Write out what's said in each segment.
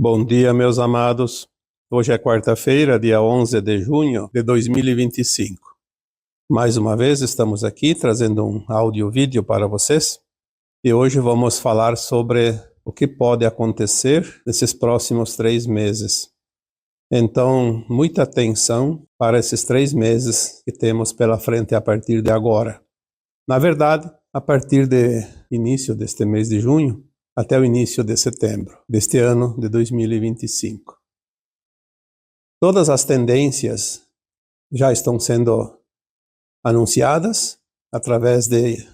Bom dia, meus amados. Hoje é quarta-feira, dia 11 de junho de 2025. Mais uma vez estamos aqui trazendo um áudio-vídeo para vocês e hoje vamos falar sobre o que pode acontecer nesses próximos 3 meses. Então, muita atenção para esses 3 meses que temos pela frente a partir de agora. Na verdade, a partir do início deste mês de junho, até o início de setembro deste ano de 2025. Todas as tendências já estão sendo anunciadas através de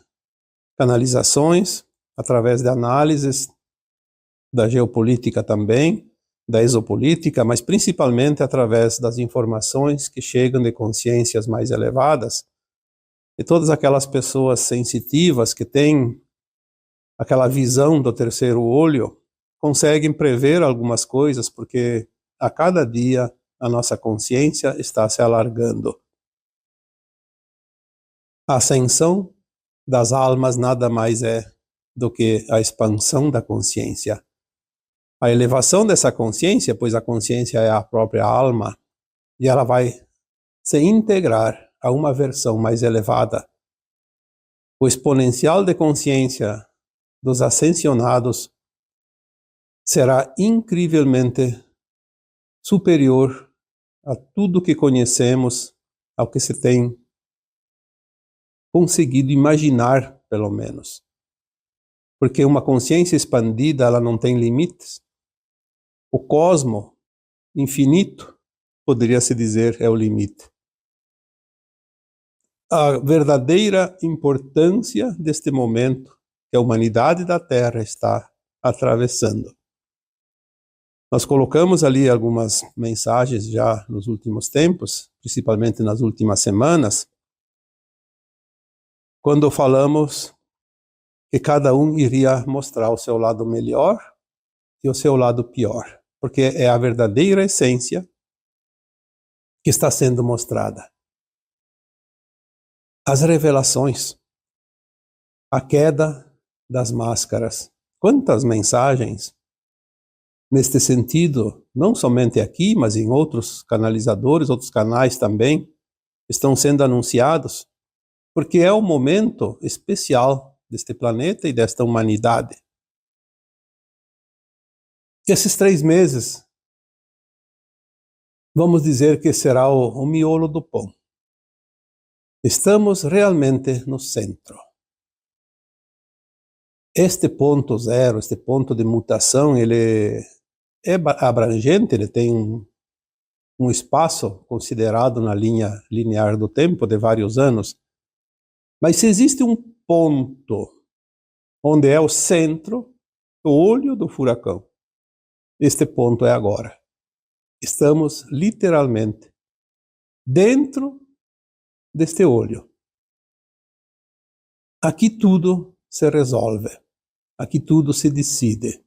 canalizações, através de análises da geopolítica também, da exopolítica, mas principalmente através das informações que chegam de consciências mais elevadas, e todas aquelas pessoas sensitivas que têm aquela visão do terceiro olho, conseguem prever algumas coisas, porque a cada dia a nossa consciência está se alargando. A ascensão das almas nada mais é do que a expansão da consciência. A elevação dessa consciência, pois a consciência é a própria alma, e ela vai se integrar a uma versão mais elevada. O exponencial de consciência dos ascensionados será incrivelmente superior a tudo que conhecemos, ao que se tem conseguido imaginar, pelo menos. Porque uma consciência expandida, ela não tem limites. O cosmo infinito, poderia-se dizer, é o limite. A verdadeira importância deste momento que a humanidade da Terra está atravessando. Nós colocamos ali algumas mensagens já nos últimos tempos, principalmente nas últimas semanas, quando falamos que cada um iria mostrar o seu lado melhor e o seu lado pior, porque é a verdadeira essência que está sendo mostrada. As revelações, a queda das máscaras. Quantas mensagens neste sentido, não somente aqui, mas em outros canalizadores, outros canais também, estão sendo anunciados, porque é o momento especial deste planeta e desta humanidade. Esses 3 meses, vamos dizer que será o miolo do pão. Estamos realmente no centro. Este ponto zero, este ponto de mutação, ele é abrangente, ele tem um espaço considerado na linha linear do tempo de vários anos. Mas se existe um ponto onde é o centro, o olho do furacão, este ponto é agora. Estamos literalmente dentro deste olho. Aqui tudo se resolve. Aqui tudo se decide.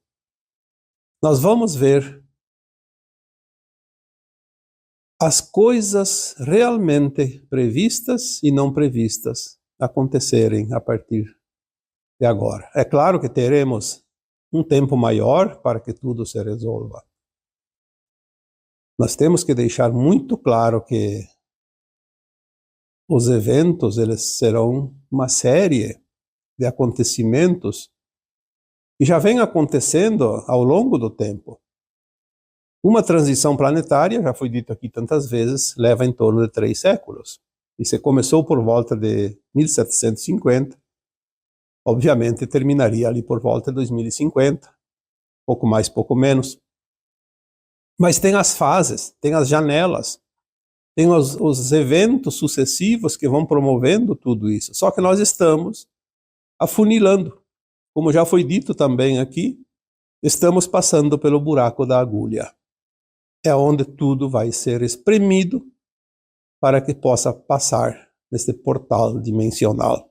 Nós vamos ver as coisas realmente previstas e não previstas acontecerem a partir de agora. É claro que teremos um tempo maior para que tudo se resolva. Nós temos que deixar muito claro que os eventos, eles serão uma série de acontecimentos e já vem acontecendo ao longo do tempo. Uma transição planetária, já foi dito aqui tantas vezes, leva em torno de 3 séculos. E se começou por volta de 1750, obviamente terminaria ali por volta de 2050, pouco mais, pouco menos. Mas tem as fases, tem as janelas, tem os eventos sucessivos que vão promovendo tudo isso. Só que nós estamos afunilando. Como já foi dito também aqui, estamos passando pelo buraco da agulha. É onde tudo vai ser espremido para que possa passar nesse portal dimensional.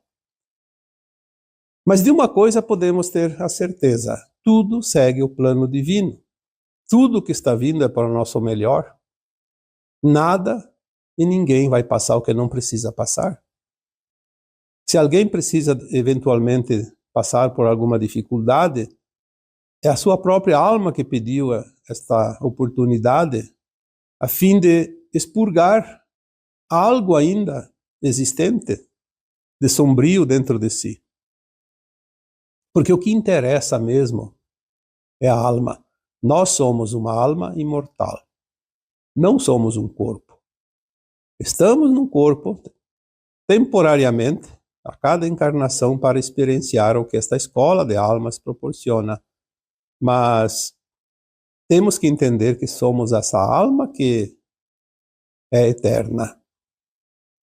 Mas de uma coisa podemos ter a certeza: tudo segue o plano divino. Tudo que está vindo é para o nosso melhor. Nada e ninguém vai passar o que não precisa passar. Se alguém precisa eventualmente passar por alguma dificuldade, É a sua própria alma que pediu esta oportunidade a fim de expurgar algo ainda existente de sombrio dentro de si. Porque o que interessa mesmo é a alma. Nós somos uma alma imortal. Não somos um corpo. Estamos num corpo temporariamente a cada encarnação para experienciar o que esta escola de almas proporciona. Mas temos que entender que somos essa alma que é eterna.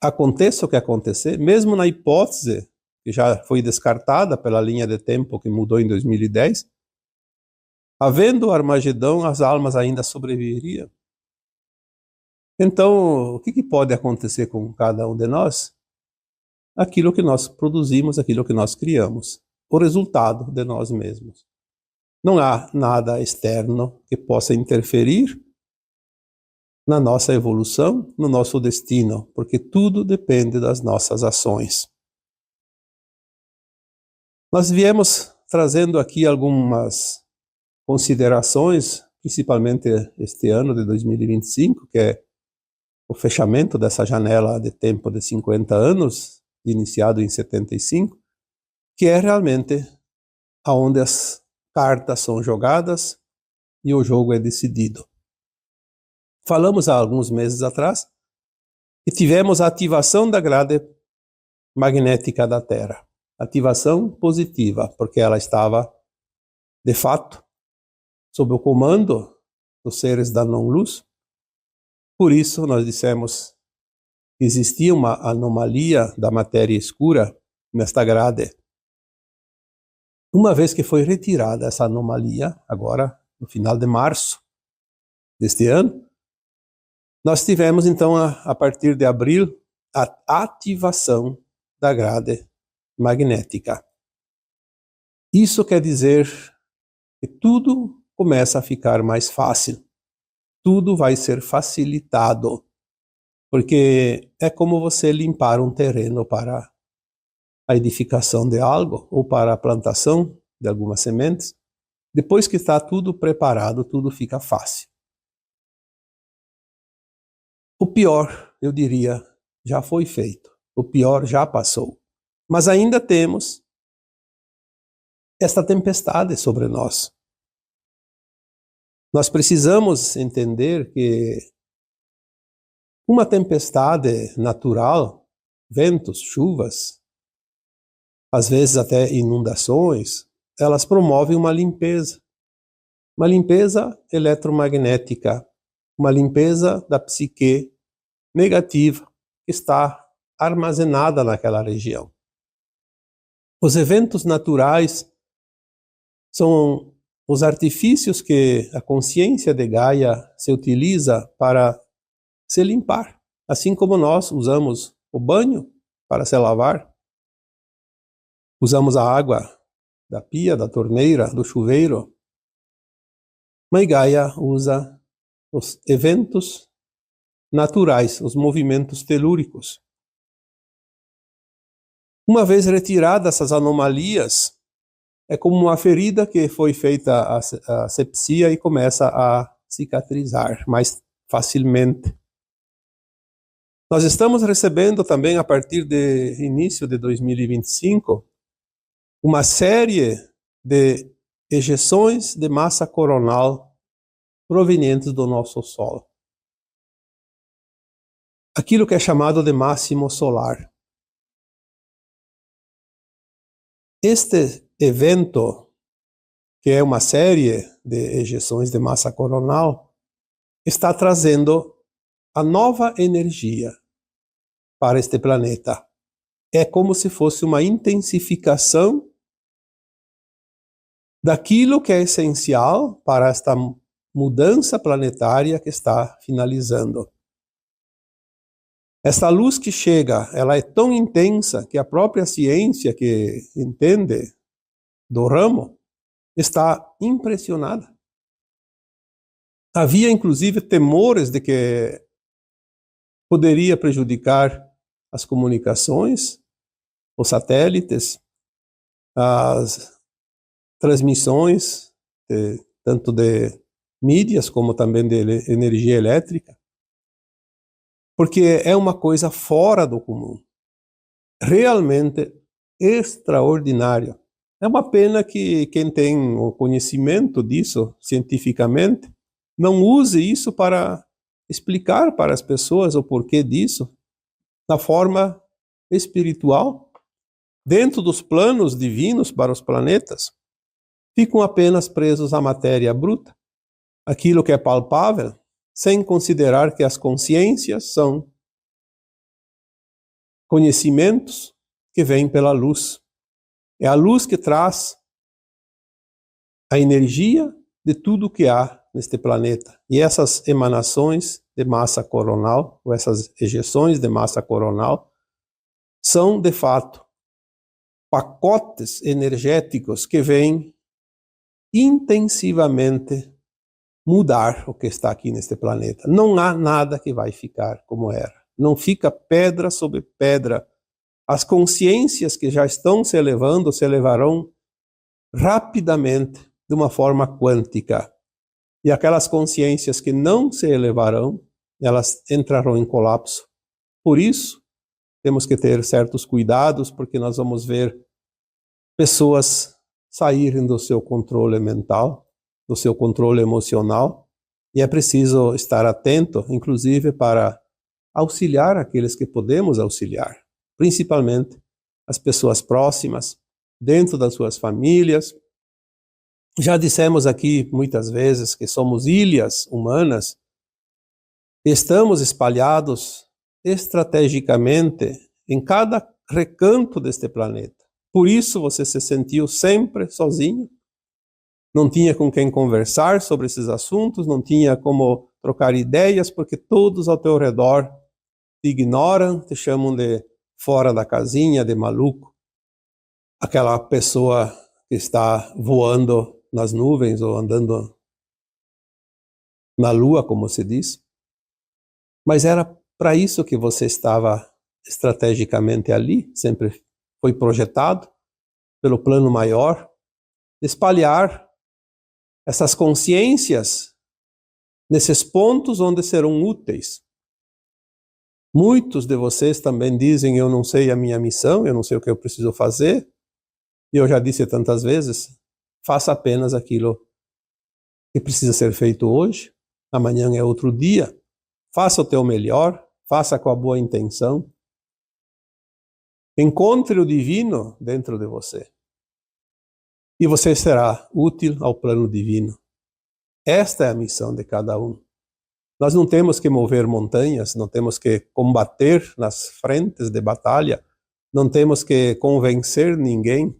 Aconteça o que acontecer, mesmo na hipótese que já foi descartada pela linha de tempo que mudou em 2010, havendo o Armagedão, as almas ainda sobreviveriam. Então, o que pode acontecer com cada um de nós? Aquilo que nós produzimos, aquilo que nós criamos, o resultado de nós mesmos. Não há nada externo que possa interferir na nossa evolução, no nosso destino, porque tudo depende das nossas ações. Nós viemos trazendo aqui algumas considerações, principalmente este ano de 2025, que é o fechamento dessa janela de tempo de 50 anos, iniciado em 75, que é realmente aonde as cartas são jogadas e o jogo é decidido. Falamos há alguns meses atrás que tivemos a ativação da grade magnética da Terra. Ativação positiva, porque ela estava, de fato, sob o comando dos seres da não-luz. Por isso, nós dissemos que existia uma anomalia da matéria escura nesta grade. Uma vez que foi retirada essa anomalia, agora, no final de março deste ano, nós tivemos, então, a partir de abril, a ativação da grade magnética. Isso quer dizer que tudo começa a ficar mais fácil. Tudo vai ser facilitado, porque é como você limpar um terreno para a edificação de algo ou para a plantação de algumas sementes. Depois que está tudo preparado, tudo fica fácil. O pior, eu diria, já foi feito. O pior já passou. Mas ainda temos esta tempestade sobre nós. Nós precisamos entender que uma tempestade natural, ventos, chuvas, às vezes até inundações, elas promovem uma limpeza eletromagnética, uma limpeza da psique negativa que está armazenada naquela região. Os eventos naturais são os artifícios que a consciência de Gaia se utiliza para se limpar, assim como nós usamos o banho para se lavar, usamos a água da pia, da torneira, do chuveiro. Mas Gaia usa os eventos naturais, os movimentos telúricos. Uma vez retiradas essas anomalias, é como uma ferida que foi feita a asepsia e começa a cicatrizar mais facilmente. Nós estamos recebendo também, a partir do início de 2025, uma série de ejeções de massa coronal provenientes do nosso Sol. Aquilo que é chamado de máximo solar. Este evento, que é uma série de ejeções de massa coronal, está trazendo a nova energia para este planeta. É como se fosse uma intensificação daquilo que é essencial para esta mudança planetária que está finalizando. Essa luz que chega, ela é tão intensa que a própria ciência que entende do ramo está impressionada. Havia inclusive temores de que poderia prejudicar as comunicações, os satélites, as transmissões tanto de mídias como também de energia elétrica, porque é uma coisa fora do comum, realmente extraordinária. É uma pena que quem tem o conhecimento disso cientificamente não use isso para explicar para as pessoas o porquê disso, na forma espiritual, dentro dos planos divinos para os planetas. Ficam apenas presos à matéria bruta, aquilo que é palpável, sem considerar que as consciências são conhecimentos que vêm pela luz. É a luz que traz a energia de tudo que há neste planeta. E essas emanações de massa coronal, ou essas ejeções de massa coronal, são, de fato, pacotes energéticos que vêm intensivamente mudar o que está aqui neste planeta. Não há nada que vai ficar como era. Não fica pedra sobre pedra. As consciências que já estão se elevando se elevarão rapidamente de uma forma quântica. E aquelas consciências que não se elevarão, elas entrarão em colapso. Por isso, temos que ter certos cuidados, porque nós vamos ver pessoas saírem do seu controle mental, do seu controle emocional, e é preciso estar atento, inclusive, para auxiliar aqueles que podemos auxiliar, principalmente as pessoas próximas, dentro das suas famílias. Já dissemos aqui muitas vezes que somos ilhas humanas, estamos espalhados estrategicamente em cada recanto deste planeta. Por isso você se sentiu sempre sozinho, não tinha com quem conversar sobre esses assuntos, não tinha como trocar ideias, porque todos ao teu redor te ignoram, te chamam de fora da casinha, de maluco, aquela pessoa que está voando nas nuvens ou andando na lua, como se diz. Mas era para isso que você estava estrategicamente ali, sempre foi projetado pelo plano maior, espalhar essas consciências nesses pontos onde serão úteis. Muitos de vocês também dizem: eu não sei a minha missão, eu não sei o que eu preciso fazer. E eu já disse tantas vezes, faça apenas aquilo que precisa ser feito hoje, amanhã é outro dia. Faça o teu melhor, faça com a boa intenção. Encontre o divino dentro de você. E você será útil ao plano divino. Esta é a missão de cada um. Nós não temos que mover montanhas, não temos que combater nas frentes de batalha, não temos que convencer ninguém,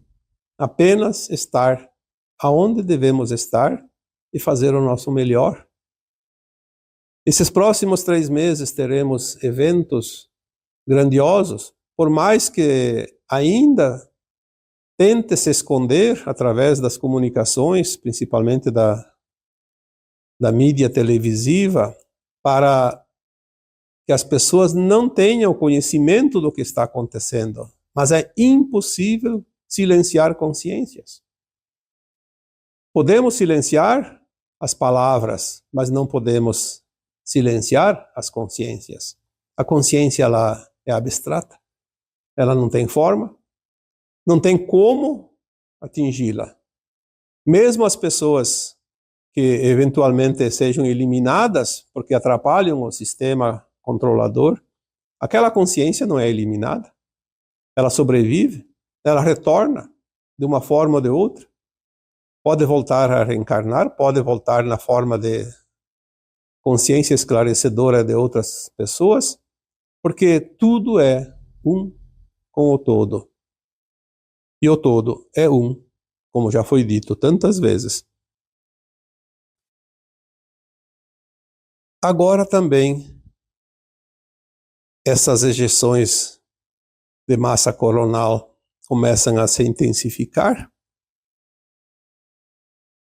apenas estar aonde devemos estar e fazer o nosso melhor. Esses próximos 3 meses teremos eventos grandiosos, por mais que ainda tente se esconder através das comunicações, principalmente da mídia televisiva, para que as pessoas não tenham conhecimento do que está acontecendo. Mas é impossível silenciar consciências. Podemos silenciar as palavras, mas não podemos silenciar as consciências. A consciência, ela é abstrata, ela não tem forma, não tem como atingi-la. Mesmo as pessoas que eventualmente sejam eliminadas porque atrapalham o sistema controlador, aquela consciência não é eliminada. Ela sobrevive, ela retorna de uma forma ou de outra. Pode voltar a reencarnar, pode voltar na forma de consciência esclarecedora de outras pessoas, porque tudo é um com o todo. E o todo é um, como já foi dito tantas vezes. Agora também, essas ejeções de massa coronal começam a se intensificar,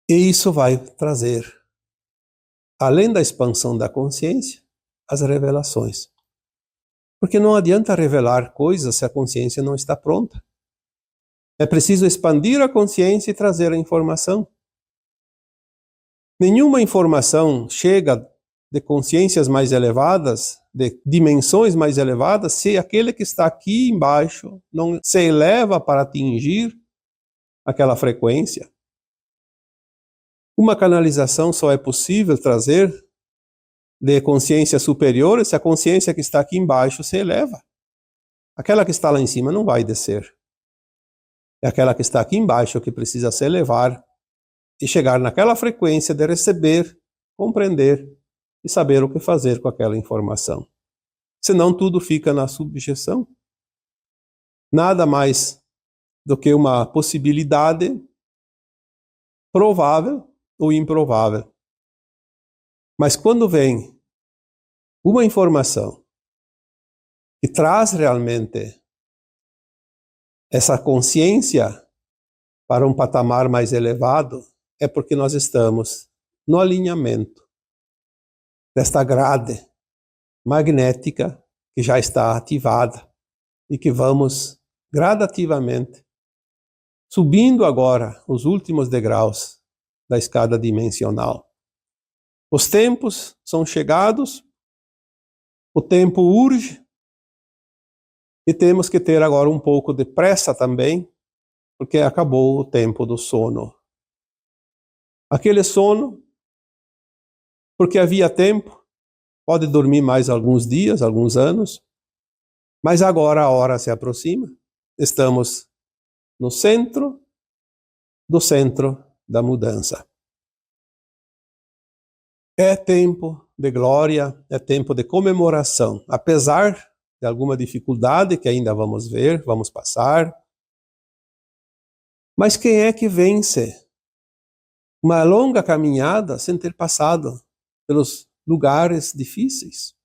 e isso vai trazer, além da expansão da consciência, as revelações. Porque não adianta revelar coisas se a consciência não está pronta. É preciso expandir a consciência e trazer a informação. Nenhuma informação chega de consciências mais elevadas, de dimensões mais elevadas, se aquele que está aqui embaixo não se eleva para atingir aquela frequência. Uma canalização só é possível trazer de consciências superiores se a consciência que está aqui embaixo se eleva. Aquela que está lá em cima não vai descer. É aquela que está aqui embaixo que precisa se elevar e chegar naquela frequência de receber, compreender e saber o que fazer com aquela informação. Senão tudo fica na subjeção. Nada mais do que uma possibilidade provável ou improvável. Mas quando vem uma informação que traz realmente essa consciência para um patamar mais elevado, é porque nós estamos no alinhamento desta grade magnética que já está ativada e que vamos gradativamente subindo agora os últimos degraus da escada dimensional. Os tempos são chegados, o tempo urge e temos que ter agora um pouco de pressa também, porque acabou o tempo do sono. Aquele sono, porque havia tempo, pode dormir mais alguns dias, alguns anos, mas agora a hora se aproxima. Estamos no centro do centro da mudança. É tempo de glória, é tempo de comemoração, apesar de alguma dificuldade que ainda vamos ver, vamos passar. Mas quem é que vence uma longa caminhada sem ter passado pelos lugares difíceis?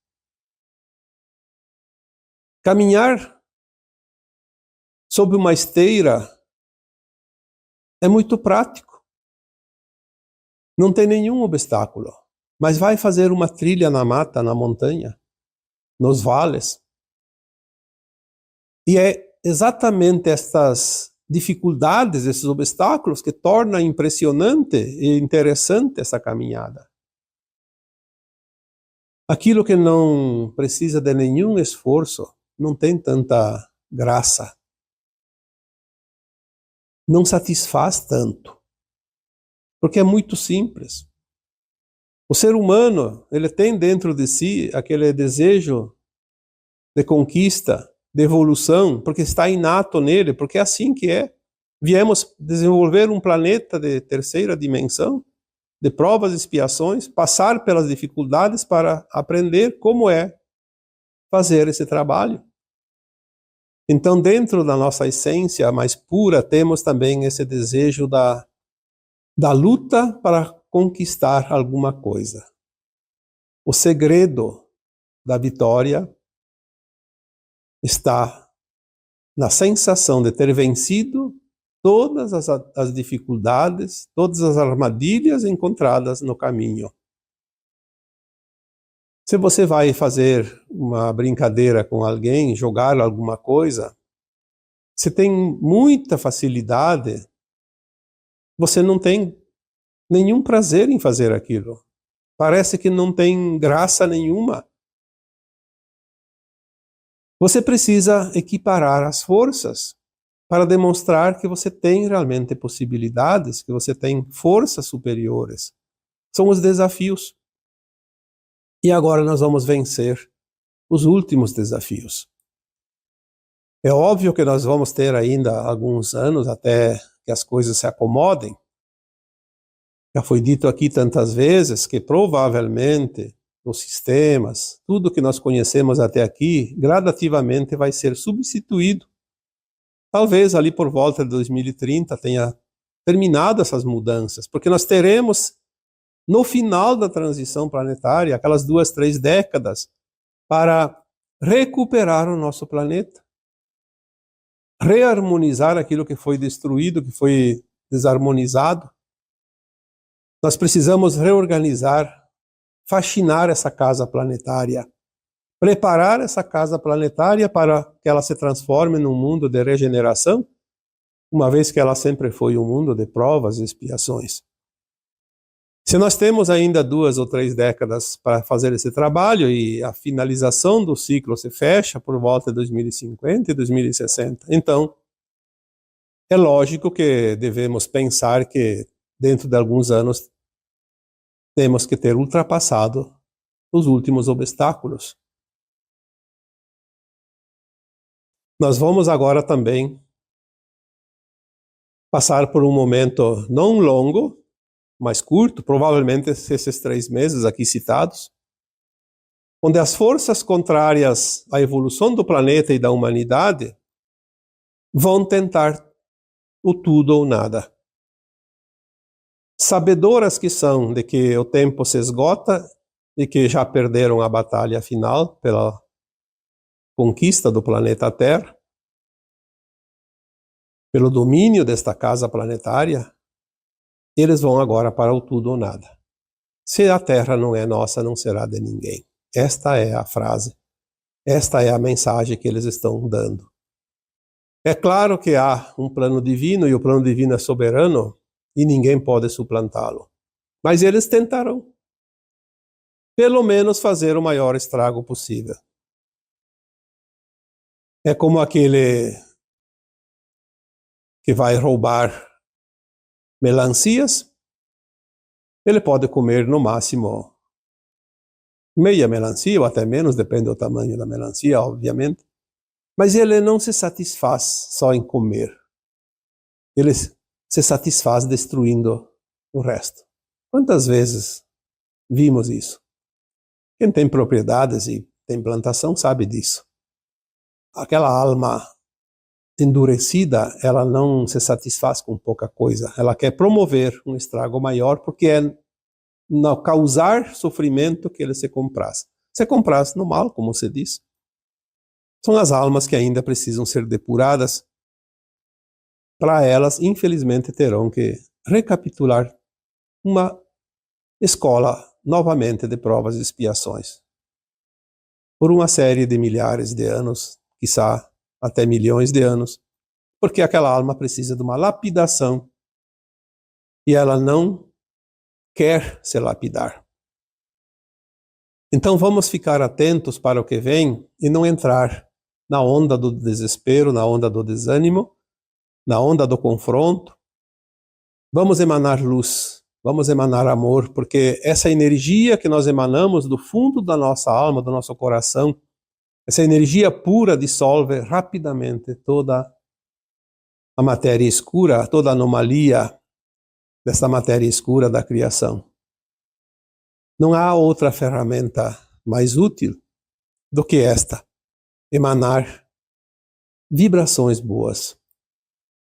Caminhar sob uma esteira é muito prático. Não tem nenhum obstáculo. Mas vai fazer uma trilha na mata, na montanha, nos vales. E é exatamente estas dificuldades, esses obstáculos, que tornam impressionante e interessante essa caminhada. Aquilo que não precisa de nenhum esforço, não tem tanta graça. Não satisfaz tanto. Porque é muito simples. O ser humano, ele tem dentro de si aquele desejo de conquista, de evolução, porque está inato nele, porque é assim que é. Viemos desenvolver um planeta de terceira dimensão, de provas e expiações, passar pelas dificuldades para aprender como é fazer esse trabalho. Então, dentro da nossa essência mais pura, temos também esse desejo da luta para conquistar alguma coisa. O segredo da vitória está na sensação de ter vencido todas as dificuldades, todas as armadilhas encontradas no caminho. Se você vai fazer uma brincadeira com alguém, jogar alguma coisa, você tem muita facilidade, você não tem nenhum prazer em fazer aquilo. Parece que não tem graça nenhuma. Você precisa equiparar as forças para demonstrar que você tem realmente possibilidades, que você tem forças superiores. São os desafios. E agora nós vamos vencer os últimos desafios. É óbvio que nós vamos ter ainda alguns anos até que as coisas se acomodem. Já foi dito aqui tantas vezes que provavelmente os sistemas, tudo que nós conhecemos até aqui, gradativamente vai ser substituído. Talvez ali por volta de 2030 tenha terminado essas mudanças, porque nós teremos, no final da transição planetária, aquelas 2, 3 décadas, para recuperar o nosso planeta, reharmonizar aquilo que foi destruído, que foi desarmonizado. Nós precisamos reorganizar, faxinar essa casa planetária, preparar essa casa planetária para que ela se transforme num mundo de regeneração, uma vez que ela sempre foi um mundo de provas e expiações. Se nós temos ainda 2 ou 3 décadas para fazer esse trabalho e a finalização do ciclo se fecha por volta de 2050 e 2060, então é lógico que devemos pensar que dentro de alguns anos temos que ter ultrapassado os últimos obstáculos. Nós vamos agora também passar por um momento não longo, mais curto, provavelmente esses 3 meses aqui citados, onde as forças contrárias à evolução do planeta e da humanidade vão tentar o tudo ou nada. Sabedoras que são de que o tempo se esgota e que já perderam a batalha final pela conquista do planeta Terra, pelo domínio desta casa planetária, eles vão agora para o tudo ou nada. Se a Terra não é nossa, não será de ninguém. Esta é a frase, esta é a mensagem que eles estão dando. É claro que há um plano divino e o plano divino é soberano e ninguém pode suplantá-lo. Mas eles tentarão, pelo menos, fazer o maior estrago possível. É como aquele que vai roubar melancias, ele pode comer no máximo meia melancia ou até menos, depende do tamanho da melancia, obviamente. Mas ele não se satisfaz só em comer. Ele se satisfaz destruindo o resto. Quantas vezes vimos isso? Quem tem propriedades e tem plantação sabe disso. Aquela alma endurecida, ela não se satisfaz com pouca coisa. Ela quer promover um estrago maior porque é no causar sofrimento que ele se compraz. Se compraz no mal, como se diz. São as almas que ainda precisam ser depuradas. Para elas, infelizmente, terão que recapitular uma escola novamente de provas e expiações. Por uma série de milhares de anos, quiçá até milhões de anos, porque aquela alma precisa de uma lapidação e ela não quer se lapidar. Então vamos ficar atentos para o que vem e não entrar na onda do desespero, na onda do desânimo, na onda do confronto. Vamos emanar luz, vamos emanar amor, porque essa energia que nós emanamos do fundo da nossa alma, do nosso coração, essa energia pura dissolve rapidamente toda a matéria escura, toda a anomalia dessa matéria escura da criação. Não há outra ferramenta mais útil do que esta, emanar vibrações boas.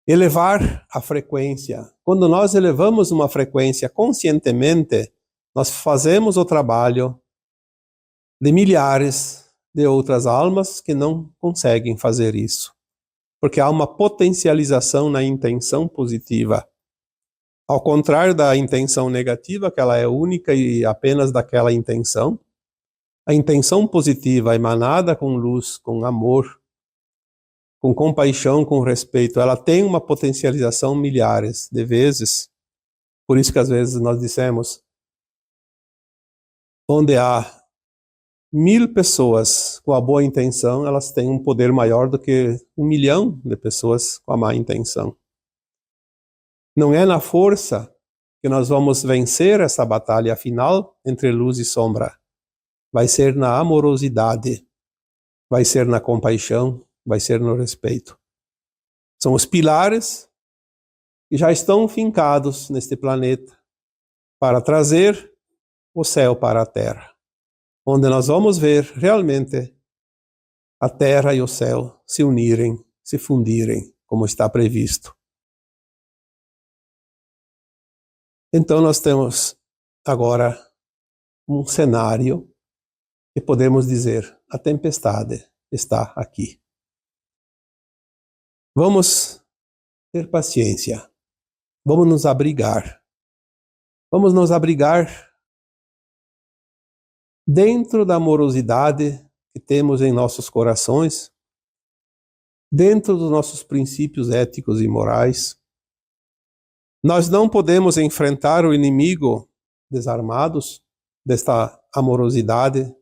Elevar a frequência. Quando nós elevamos uma frequência conscientemente, nós fazemos o trabalho de milhares de outras almas que não conseguem fazer isso. Porque há uma potencialização na intenção positiva. Ao contrário da intenção negativa, que ela é única e apenas daquela intenção, a intenção positiva emanada com luz, com amor, com compaixão, com respeito, ela tem uma potencialização milhares de vezes. Por isso que às vezes nós dissemos, onde há 1000 pessoas com a boa intenção, elas têm um poder maior do que 1 milhão de pessoas com a má intenção. Não é na força que nós vamos vencer essa batalha final entre luz e sombra. Vai ser na amorosidade, vai ser na compaixão, vai ser no respeito. São os pilares que já estão fincados neste planeta para trazer o céu para a terra, onde nós vamos ver realmente a terra e o céu se unirem, se fundirem, como está previsto. Então nós temos agora um cenário que podemos dizer, a tempestade está aqui. Vamos ter paciência, vamos nos abrigar. Vamos nos abrigar dentro da amorosidade que temos em nossos corações, dentro dos nossos princípios éticos e morais. Nós não podemos enfrentar o inimigo desarmados desta amorosidade,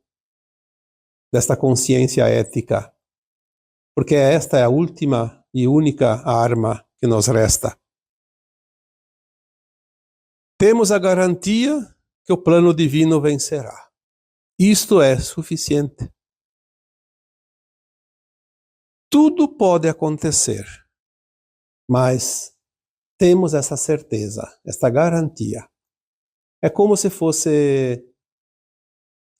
desta consciência ética, porque esta é a última e única arma que nos resta. Temos a garantia que o plano divino vencerá. Isto é suficiente. Tudo pode acontecer, mas temos essa certeza, essa garantia. É como se fosse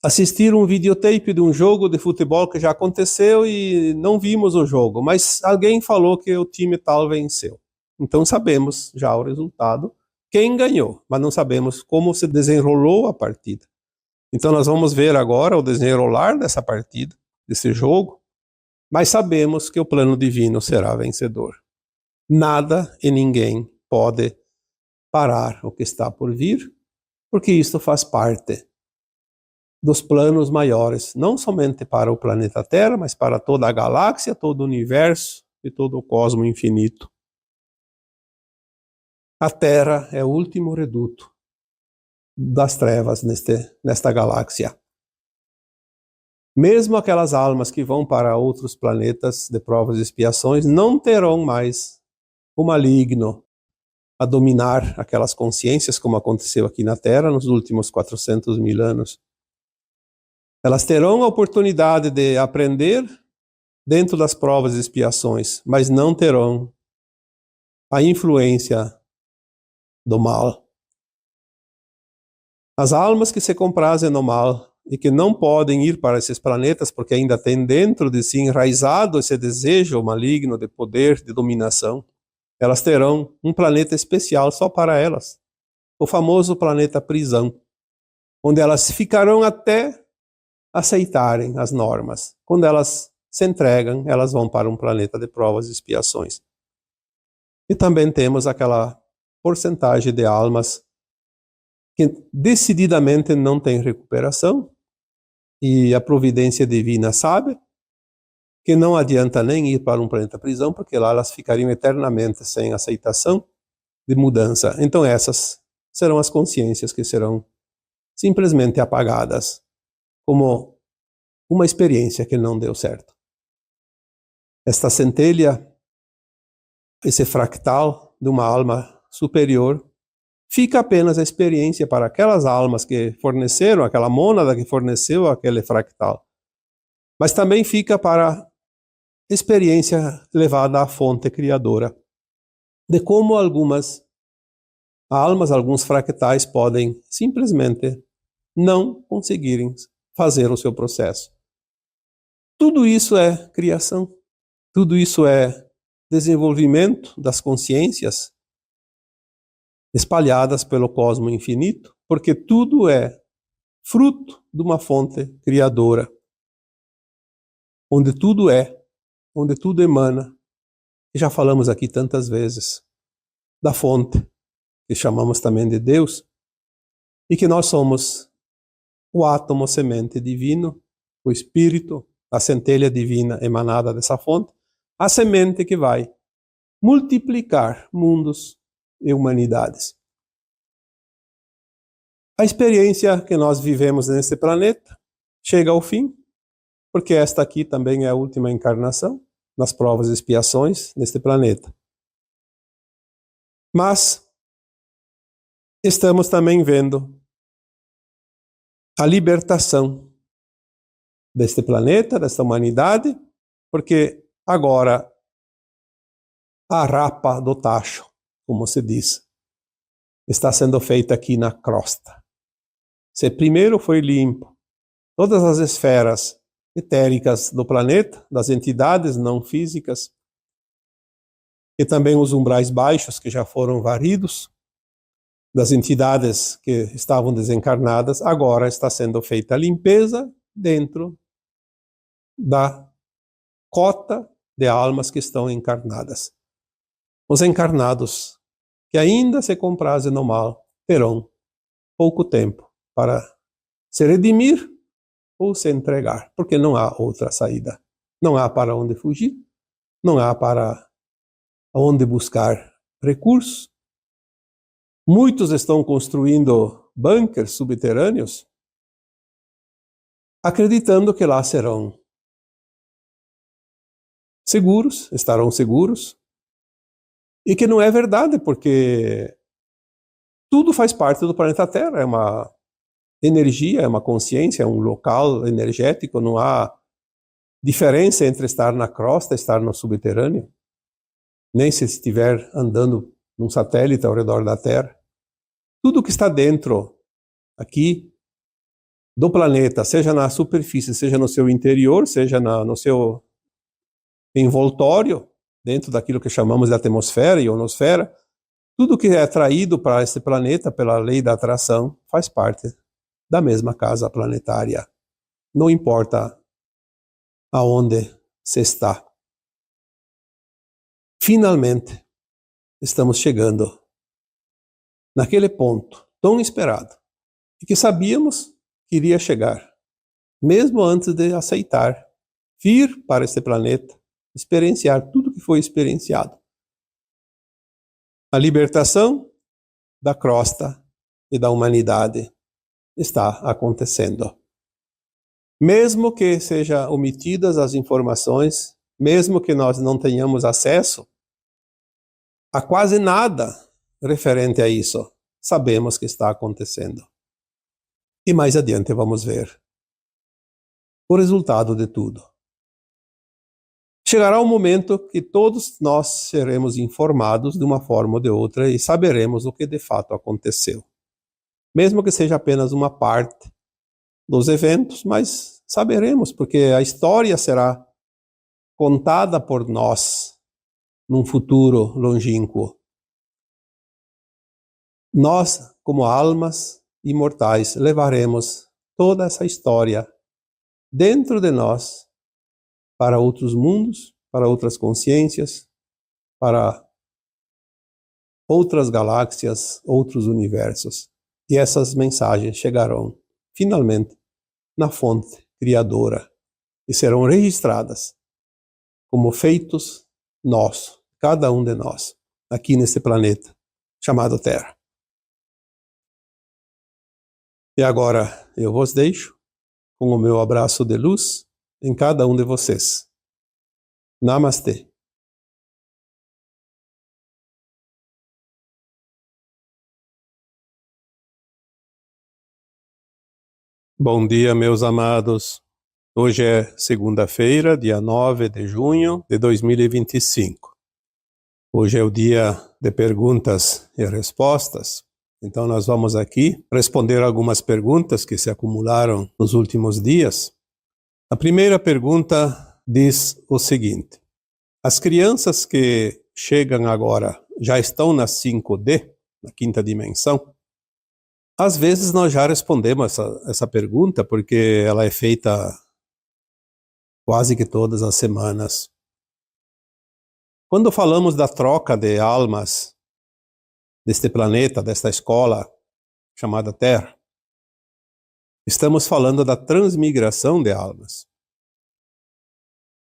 assistir um videotape de um jogo de futebol que já aconteceu e não vimos o jogo, mas alguém falou que o time tal venceu. Então sabemos já o resultado, quem ganhou, mas não sabemos como se desenrolou a partida. Então nós vamos ver agora o desenrolar dessa partida, desse jogo, mas sabemos que o plano divino será vencedor. Nada e ninguém pode parar o que está por vir, porque isto faz parte dos planos maiores, não somente para o planeta Terra, mas para toda a galáxia, todo o universo e todo o cosmo infinito. A Terra é o último reduto das trevas nesta galáxia. Mesmo aquelas almas que vão para outros planetas de provas e expiações não terão mais o maligno a dominar aquelas consciências, como aconteceu aqui na Terra nos últimos 400.000 anos. Elas terão a oportunidade de aprender dentro das provas e expiações, mas não terão a influência do mal. As almas que se comprazem no mal e que não podem ir para esses planetas porque ainda têm dentro de si enraizado esse desejo maligno de poder, de dominação, elas terão um planeta especial só para elas, o famoso planeta prisão, onde elas ficarão até aceitarem as normas. Quando elas se entregam, elas vão para um planeta de provas e expiações. E também temos aquela porcentagem de almas que decididamente não tem recuperação, e a providência divina sabe que não adianta nem ir para um planeta prisão, porque lá elas ficariam eternamente sem aceitação de mudança. Então essas serão as consciências que serão simplesmente apagadas, como uma experiência que não deu certo. Esta centelha, esse fractal de uma alma superior, fica apenas a experiência para aquelas almas que forneceram, aquela mônada que forneceu aquele fractal. Mas também fica para a experiência levada à fonte criadora, de como algumas almas, alguns fractais podem simplesmente não conseguirem fazer o seu processo. Tudo isso é criação, tudo isso é desenvolvimento das consciências espalhadas pelo cosmo infinito, porque tudo é fruto de uma fonte criadora, onde tudo emana, e já falamos aqui tantas vezes, da fonte, que chamamos também de Deus, e que nós somos o átomo semente divino, o espírito, a centelha divina emanada dessa fonte, a semente que vai multiplicar mundos e humanidades. A experiência que nós vivemos nesse planeta chega ao fim, porque esta aqui também é a última encarnação nas provas e expiações neste planeta. Mas estamos também vendo a libertação deste planeta, desta humanidade, porque agora a rapa do tacho, como se diz, está sendo feita aqui na crosta. Se primeiro foi limpo todas as esferas etéricas do planeta, das entidades não físicas, e também os umbrais baixos que já foram varridos, das entidades que estavam desencarnadas, agora está sendo feita a limpeza dentro da cota de almas que estão encarnadas. Os encarnados que ainda se comprazem no mal terão pouco tempo para se redimir ou se entregar, porque não há outra saída. Não há para onde fugir, não há para onde buscar recursos. Muitos estão construindo bunkers subterrâneos, acreditando que lá serão seguros, estarão seguros, e que não é verdade, porque tudo faz parte do planeta Terra, é uma energia, é uma consciência, é um local energético, não há diferença entre estar na crosta e estar no subterrâneo, nem se estiver andando num satélite ao redor da Terra. Tudo que está dentro aqui do planeta, seja na superfície, seja no seu interior, seja no seu envoltório, dentro daquilo que chamamos de atmosfera e ionosfera, tudo que é atraído para esse planeta pela lei da atração faz parte da mesma casa planetária. Não importa aonde se está. Finalmente, estamos chegando naquele ponto tão esperado e que sabíamos que iria chegar, mesmo antes de aceitar vir para este planeta, experienciar tudo que foi experienciado. A libertação da crosta e da humanidade está acontecendo. Mesmo que sejam omitidas as informações, mesmo que nós não tenhamos acesso a quase nada referente a isso, sabemos que está acontecendo. E mais adiante vamos ver o resultado de tudo. Chegará um momento que todos nós seremos informados de uma forma ou de outra e saberemos o que de fato aconteceu. Mesmo que seja apenas uma parte dos eventos, mas saberemos, porque a história será contada por nós num futuro longínquo. Nós, como almas imortais, levaremos toda essa história dentro de nós para outros mundos, para outras consciências, para outras galáxias, outros universos. E essas mensagens chegarão, finalmente, na fonte criadora e serão registradas como feitos nossos, cada um de nós, aqui nesse planeta chamado Terra. E agora eu vos deixo com o meu abraço de luz em cada um de vocês. Namastê. Bom dia, meus amados. Hoje é segunda-feira, dia 9 de junho de 2025. Hoje é o dia de perguntas e respostas. Então nós vamos aqui responder algumas perguntas que se acumularam nos últimos dias. A primeira pergunta diz o seguinte: as crianças que chegam agora já estão na 5D, na quinta dimensão? Às vezes nós já respondemos essa pergunta, porque ela é feita quase que todas as semanas. Quando falamos da troca de almas deste planeta, desta escola chamada Terra, estamos falando da transmigração de almas.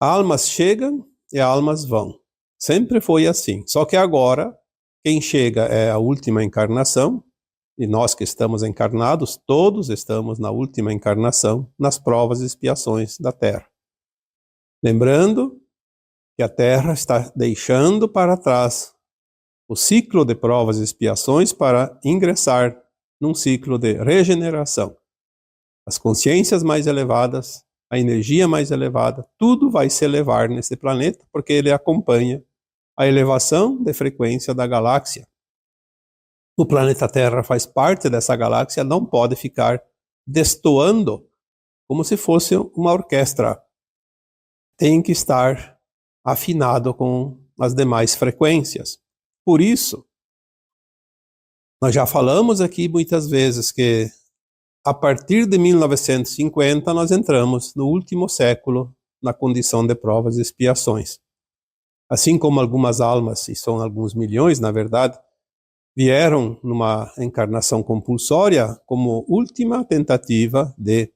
Almas chegam e almas vão. Sempre foi assim. Só que agora, quem chega é a última encarnação, e nós que estamos encarnados, todos estamos na última encarnação, nas provas e expiações da Terra. Lembrando que a Terra está deixando para trás o ciclo de provas e expiações para ingressar num ciclo de regeneração. As consciências mais elevadas, a energia mais elevada, tudo vai se elevar nesse planeta, porque ele acompanha a elevação de frequência da galáxia. O planeta Terra faz parte dessa galáxia, não pode ficar destoando como se fosse uma orquestra. Tem que estar afinado com as demais frequências. Por isso, nós já falamos aqui muitas vezes que a partir de 1950 nós entramos no último século na condição de provas e expiações. Assim como algumas almas, e são alguns milhões na verdade, vieram numa encarnação compulsória como última tentativa de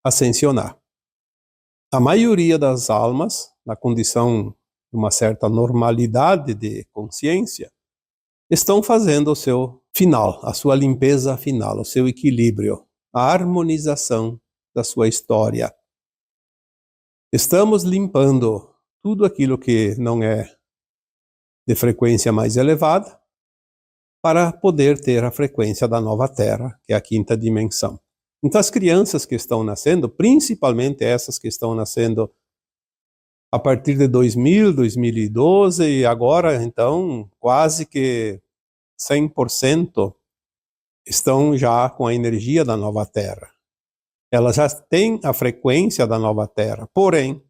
ascensionar. A maioria das almas, na condição de uma certa normalidade de consciência, estão fazendo o seu final, a sua limpeza final, o seu equilíbrio, a harmonização da sua história. Estamos limpando tudo aquilo que não é de frequência mais elevada para poder ter a frequência da nova Terra, que é a quinta dimensão. Então as crianças que estão nascendo, principalmente essas que estão nascendo a partir de 2000, 2012 e agora, então, quase que 100% estão já com a energia da nova Terra. Elas já têm a frequência da nova Terra, porém,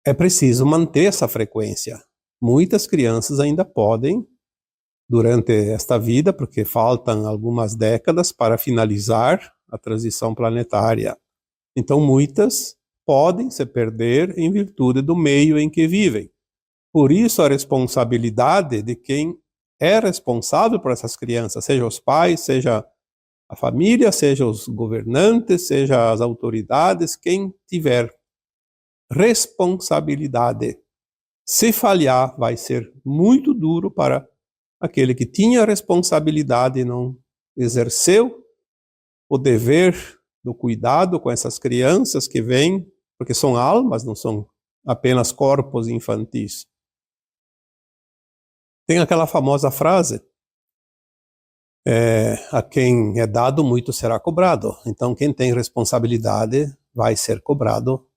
é preciso manter essa frequência. Muitas crianças ainda podem, durante esta vida, porque faltam algumas décadas para finalizar a transição planetária. Então, muitas podem se perder em virtude do meio em que vivem. Por isso, a responsabilidade de quem é responsável por essas crianças, seja os pais, seja a família, seja os governantes, seja as autoridades, quem tiver responsabilidade. Se falhar, vai ser muito duro para aquele que tinha a responsabilidade e não exerceu o dever do cuidado com essas crianças que vêm, porque são almas, não são apenas corpos infantis. Tem aquela famosa frase, a quem é dado, muito será cobrado. Então, quem tem responsabilidade vai ser cobrado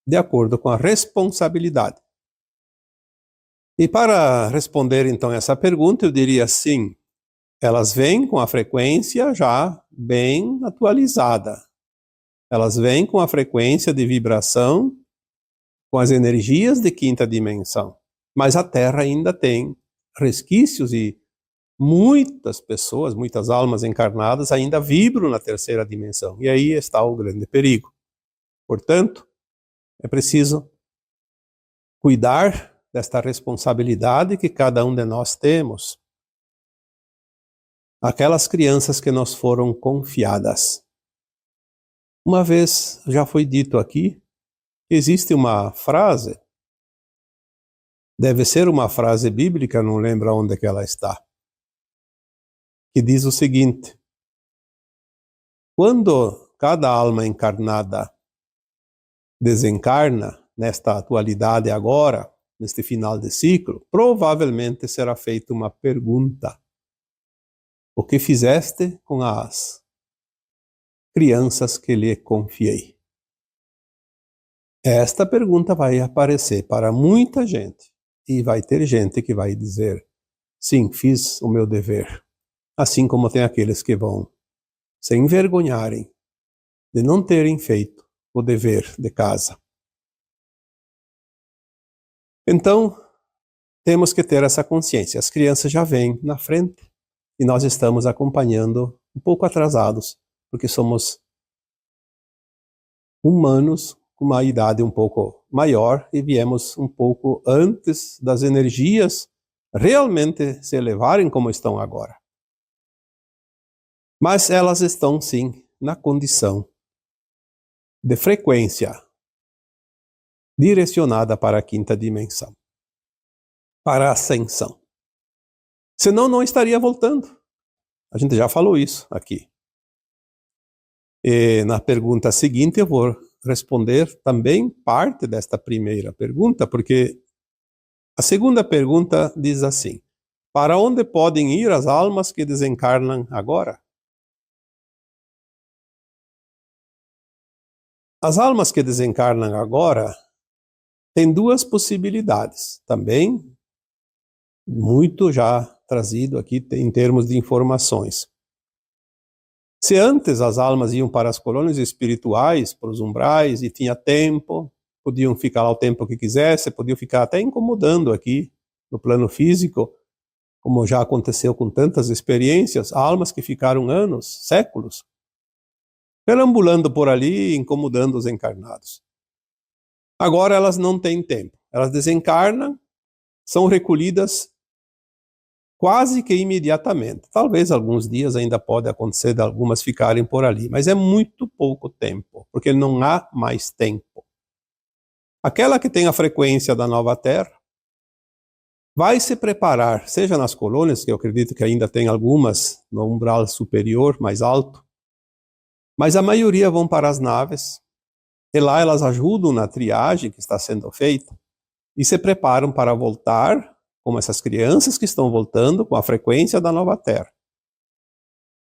de acordo com a responsabilidade. E para responder, então, essa pergunta, eu diria sim, elas vêm com a frequência já bem atualizada. Elas vêm com a frequência de vibração, com as energias de quinta dimensão. Mas a Terra ainda tem resquícios e muitas pessoas, muitas almas encarnadas ainda vibram na terceira dimensão. E aí está o grande perigo. Portanto, é preciso cuidar desta responsabilidade que cada um de nós temos. Aquelas crianças que nos foram confiadas. Uma vez já foi dito aqui, existe uma frase, deve ser uma frase bíblica, não lembro onde que ela está, que diz o seguinte: quando cada alma encarnada desencarna, nesta atualidade agora, neste final de ciclo, provavelmente será feita uma pergunta: o que fizeste com as crianças que lhe confiei? Esta pergunta vai aparecer para muita gente, e vai ter gente que vai dizer: sim, fiz o meu dever. Assim como tem aqueles que vão se envergonharem de não terem feito o dever de casa. Então, temos que ter essa consciência. As crianças já vêm na frente e nós estamos acompanhando um pouco atrasados, porque somos humanos com uma idade um pouco maior e viemos um pouco antes das energias realmente se elevarem como estão agora. Mas elas estão sim na condição de frequência direcionada para a quinta dimensão, para a ascensão. Senão não estaria voltando. A gente já falou isso aqui. E na pergunta seguinte eu vou responder também parte desta primeira pergunta, porque a segunda pergunta diz assim: para onde podem ir as almas que desencarnam agora? As almas que desencarnam agora têm duas possibilidades, também muito já trazido aqui em termos de informações. Se antes as almas iam para as colônias espirituais, para os umbrais, e tinha tempo, podiam ficar lá o tempo que quisesse, podiam ficar até incomodando aqui no plano físico, como já aconteceu com tantas experiências, almas que ficaram anos, séculos, perambulando por ali, incomodando os encarnados. Agora elas não têm tempo. Elas desencarnam, são recolhidas quase que imediatamente. Talvez alguns dias ainda pode acontecer de algumas ficarem por ali, mas é muito pouco tempo, porque não há mais tempo. Aquela que tem a frequência da nova Terra vai se preparar, seja nas colônias, que eu acredito que ainda tem algumas no umbral superior, mais alto, mas a maioria vão para as naves, e lá elas ajudam na triagem que está sendo feita, e se preparam para voltar, como essas crianças que estão voltando com a frequência da nova Terra.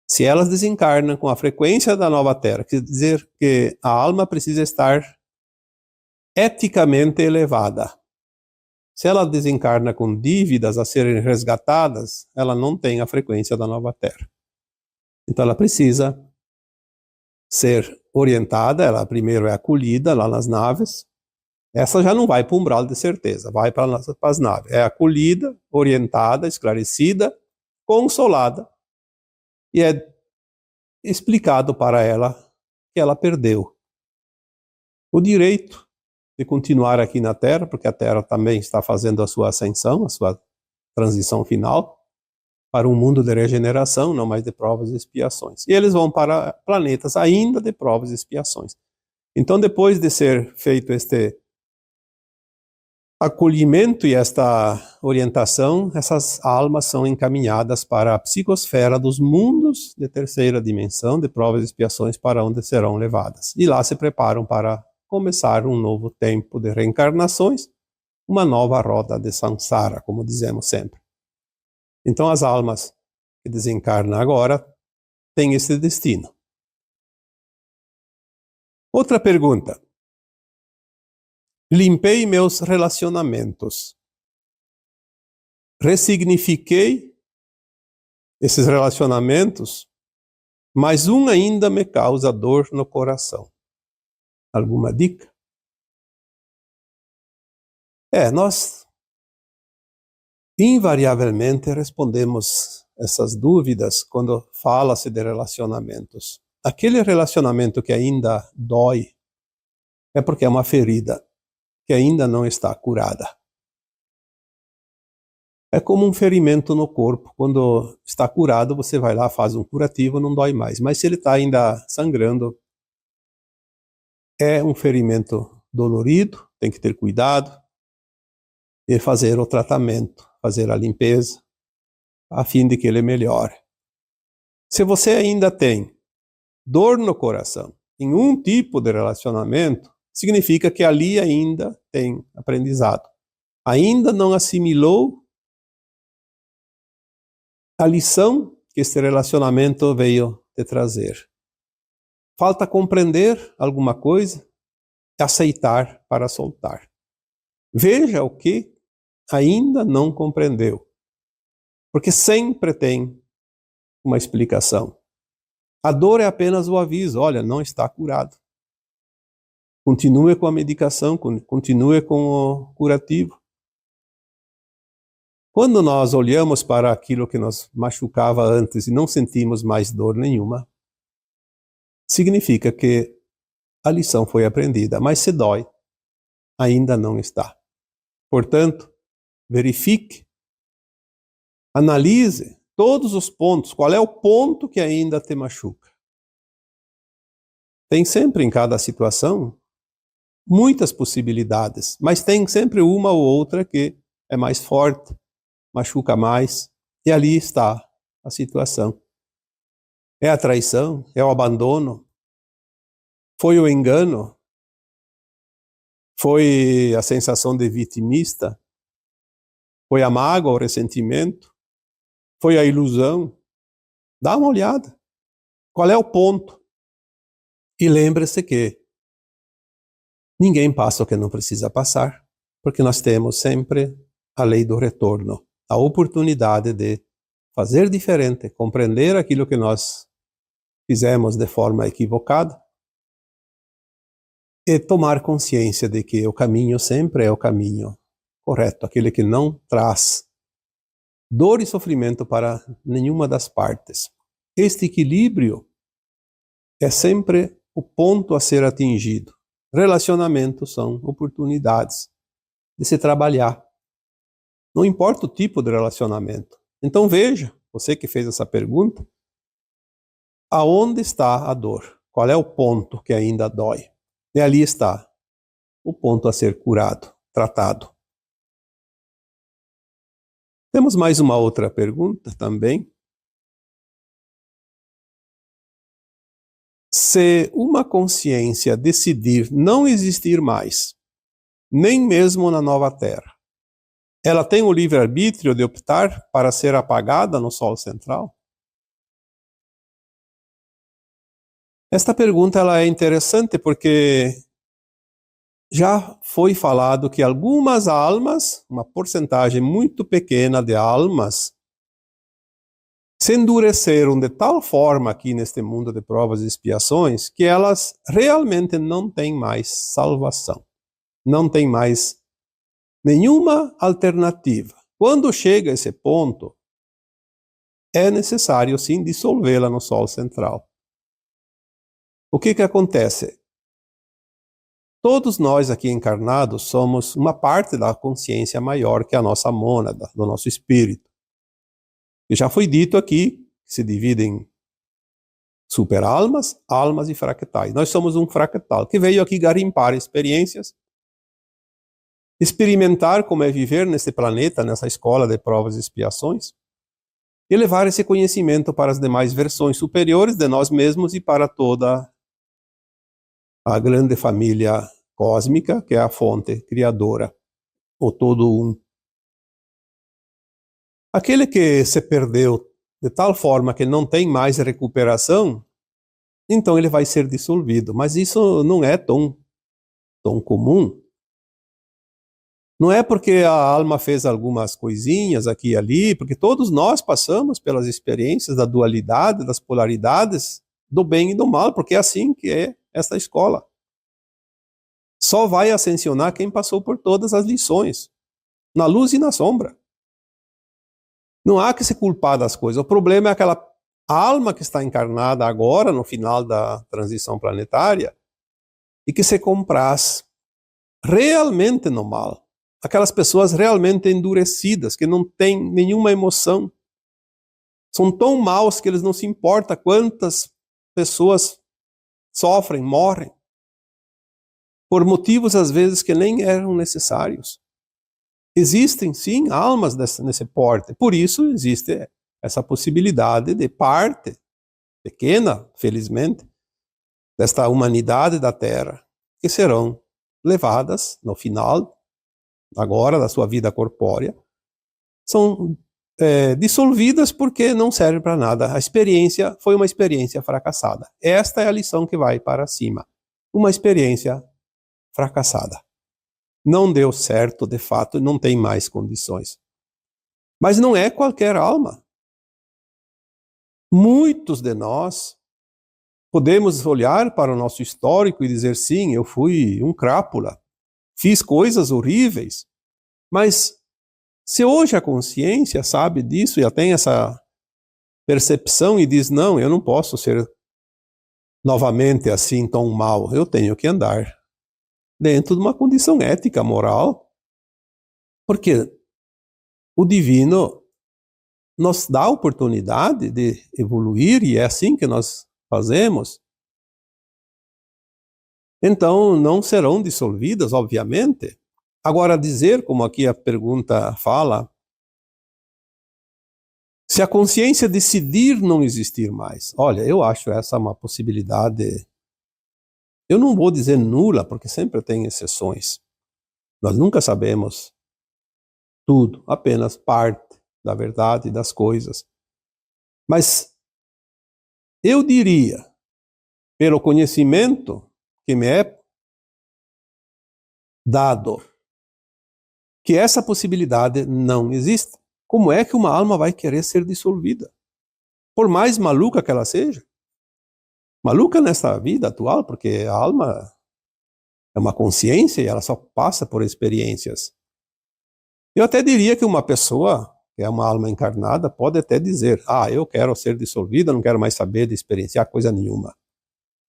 Se elas desencarnam com a frequência da nova Terra, quer dizer que a alma precisa estar eticamente elevada. Se ela desencarna com dívidas a serem resgatadas, ela não tem a frequência da nova Terra. Então ela precisa ser orientada, ela primeiro é acolhida lá nas naves. Essa já não vai para o umbral de certeza, vai para as naves. É acolhida, orientada, esclarecida, consolada, e é explicado para ela que ela perdeu o direito de continuar aqui na Terra, porque a Terra também está fazendo a sua ascensão, a sua transição final, para um mundo de regeneração, não mais de provas e expiações. E eles vão para planetas ainda de provas e expiações. Então, depois de ser feito este acolhimento e esta orientação, essas almas são encaminhadas para a psicosfera dos mundos de terceira dimensão, de provas e expiações, para onde serão levadas. E lá se preparam para começar um novo tempo de reencarnações, uma nova roda de samsara, como dizemos sempre. Então as almas que desencarnam agora têm esse destino. Outra pergunta. Limpei meus relacionamentos. Ressignifiquei esses relacionamentos, mas um ainda me causa dor no coração. Alguma dica? Nós invariavelmente respondemos essas dúvidas quando fala-se de relacionamentos. Aquele relacionamento que ainda dói é porque é uma ferida que ainda não está curada. É como um ferimento no corpo. Quando está curado, você vai lá, faz um curativo, não dói mais. Mas se ele está ainda sangrando, é um ferimento dolorido, tem que ter cuidado e fazer o tratamento, fazer a limpeza, a fim de que ele melhore. Se você ainda tem dor no coração em um tipo de relacionamento, significa que ali ainda tem aprendizado. Ainda não assimilou a lição que este relacionamento veio te trazer. Falta compreender alguma coisa e aceitar para soltar. Veja o que ainda não compreendeu, porque sempre tem uma explicação. A dor é apenas o aviso, olha, não está curado. Continue com a medicação, continue com o curativo. Quando nós olhamos para aquilo que nos machucava antes e não sentimos mais dor nenhuma, significa que a lição foi aprendida, mas se dói, ainda não está. Portanto, verifique, analise todos os pontos, qual é o ponto que ainda te machuca. Tem sempre em cada situação muitas possibilidades, mas tem sempre uma ou outra que é mais forte, machuca mais, e ali está a situação. É a traição, é o abandono, foi o engano, foi a sensação de vitimista, foi a mágoa, o ressentimento, foi a ilusão. Dá uma olhada. Qual é o ponto? E lembre-se que ninguém passa o que não precisa passar, porque nós temos sempre a lei do retorno, a oportunidade de fazer diferente, compreender aquilo que nós fizemos de forma equivocada e tomar consciência de que o caminho sempre é o caminho correto, aquele que não traz dor e sofrimento para nenhuma das partes. Este equilíbrio é sempre o ponto a ser atingido. Relacionamentos são oportunidades de se trabalhar. Não importa o tipo de relacionamento. Então veja, você que fez essa pergunta, aonde está a dor? Qual é o ponto que ainda dói? E ali está o ponto a ser curado, tratado. Temos mais uma outra pergunta também. Se uma consciência decidir não existir mais, nem mesmo na nova Terra, ela tem o livre-arbítrio de optar para ser apagada no Sol central? Esta pergunta ela é interessante porque já foi falado que algumas almas, uma porcentagem muito pequena de almas, se endureceram de tal forma aqui neste mundo de provas e expiações que elas realmente não têm mais salvação, não têm mais nenhuma alternativa. Quando chega a esse ponto, é necessário sim dissolvê-la no Sol central. O que acontece? Todos nós aqui encarnados somos uma parte da consciência maior que a nossa mônada, do nosso espírito. E já foi dito aqui que se divide em superalmas, almas e fractais. Nós somos um fractal que veio aqui garimpar experiências, experimentar como é viver nesse planeta, nessa escola de provas e expiações, e levar esse conhecimento para as demais versões superiores de nós mesmos e para toda a grande família cósmica, que é a fonte criadora, ou todo um. Aquele que se perdeu de tal forma que não tem mais recuperação, então ele vai ser dissolvido. Mas isso não é tão comum. Não é porque a alma fez algumas coisinhas aqui e ali, porque todos nós passamos pelas experiências da dualidade, das polaridades, do bem e do mal, porque é assim que é esta escola. Só vai ascensionar quem passou por todas as lições, na luz e na sombra. Não há que se culpar das coisas. O problema é aquela alma que está encarnada agora, no final da transição planetária, e que se compraz realmente no mal. Aquelas pessoas realmente endurecidas, que não têm nenhuma emoção. São tão maus que eles não se importam quantas pessoas sofrem, morrem, por motivos às vezes que nem eram necessários. Existem sim almas nesse porte, por isso existe essa possibilidade de parte, pequena, felizmente, desta humanidade da Terra, que serão levadas no final, agora, da sua vida corpórea, são dissolvidas porque não servem para nada. A experiência foi uma experiência fracassada. Esta é a lição que vai para cima. Uma experiência fracassada. Não deu certo, de fato, não tem mais condições. Mas não é qualquer alma. Muitos de nós podemos olhar para o nosso histórico e dizer, sim, eu fui um crápula, fiz coisas horríveis, mas se hoje a consciência sabe disso e já tem essa percepção e diz, não, eu não posso ser novamente assim tão mal, eu tenho que andar dentro de uma condição ética, moral, porque o divino nos dá a oportunidade de evoluir e é assim que nós fazemos. Então não serão dissolvidas, obviamente. Agora dizer, como aqui a pergunta fala, se a consciência decidir não existir mais, olha, eu acho essa uma possibilidade, eu não vou dizer nula, porque sempre tem exceções. Nós nunca sabemos tudo, apenas parte da verdade das coisas. Mas eu diria, pelo conhecimento que me é dado, que essa possibilidade não existe. Como é que uma alma vai querer ser dissolvida? Por mais maluca que ela seja. Maluca nessa vida atual, porque a alma é uma consciência e ela só passa por experiências. Eu até diria que uma pessoa, que é uma alma encarnada, pode até dizer, eu quero ser dissolvida, não quero mais saber de experienciar coisa nenhuma.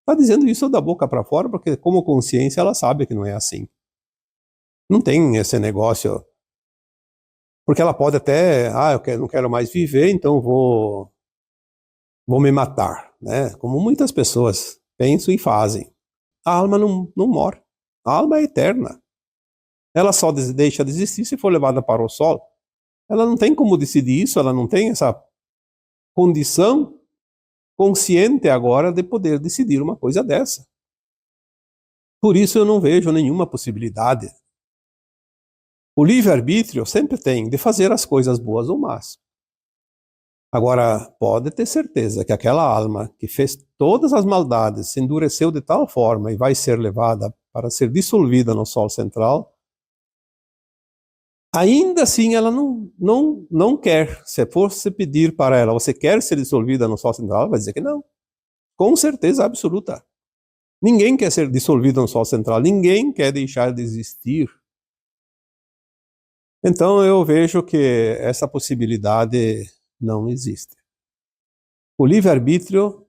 Está dizendo isso da boca para fora, porque como consciência ela sabe que não é assim. Não tem esse negócio, porque ela pode até, eu não quero mais viver, então vou me matar, né? Como muitas pessoas pensam e fazem. A alma não morre, a alma é eterna. Ela só deixa de existir se for levada para o sol. Ela não tem como decidir isso, ela não tem essa condição consciente agora de poder decidir uma coisa dessa. Por isso eu não vejo nenhuma possibilidade. O livre-arbítrio sempre tem de fazer as coisas boas ou más. Agora, pode ter certeza que aquela alma que fez todas as maldades se endureceu de tal forma e vai ser levada para ser dissolvida no Sol central, ainda assim ela não quer. Se fosse pedir para ela, você quer ser dissolvida no Sol central? Ela vai dizer que não. Com certeza absoluta. Ninguém quer ser dissolvido no Sol central. Ninguém quer deixar de existir. Então eu vejo que essa possibilidade não existe. O livre-arbítrio,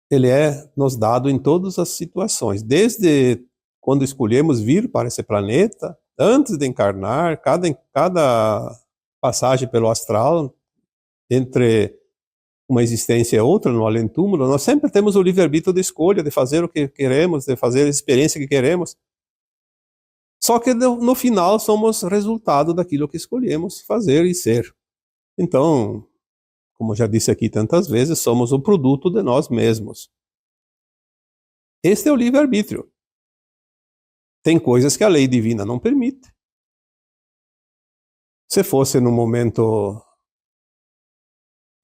ele é nos dado em todas as situações. Desde quando escolhemos vir para esse planeta, antes de encarnar, cada passagem pelo astral, entre uma existência e outra, no além-túmulo, nós sempre temos o livre-arbítrio de escolha, de fazer o que queremos, de fazer a experiência que queremos. Só que no final somos resultado daquilo que escolhemos fazer e ser. Então, como já disse aqui tantas vezes, somos o produto de nós mesmos. Este é o livre-arbítrio. Tem coisas que a lei divina não permite. Se fosse no momento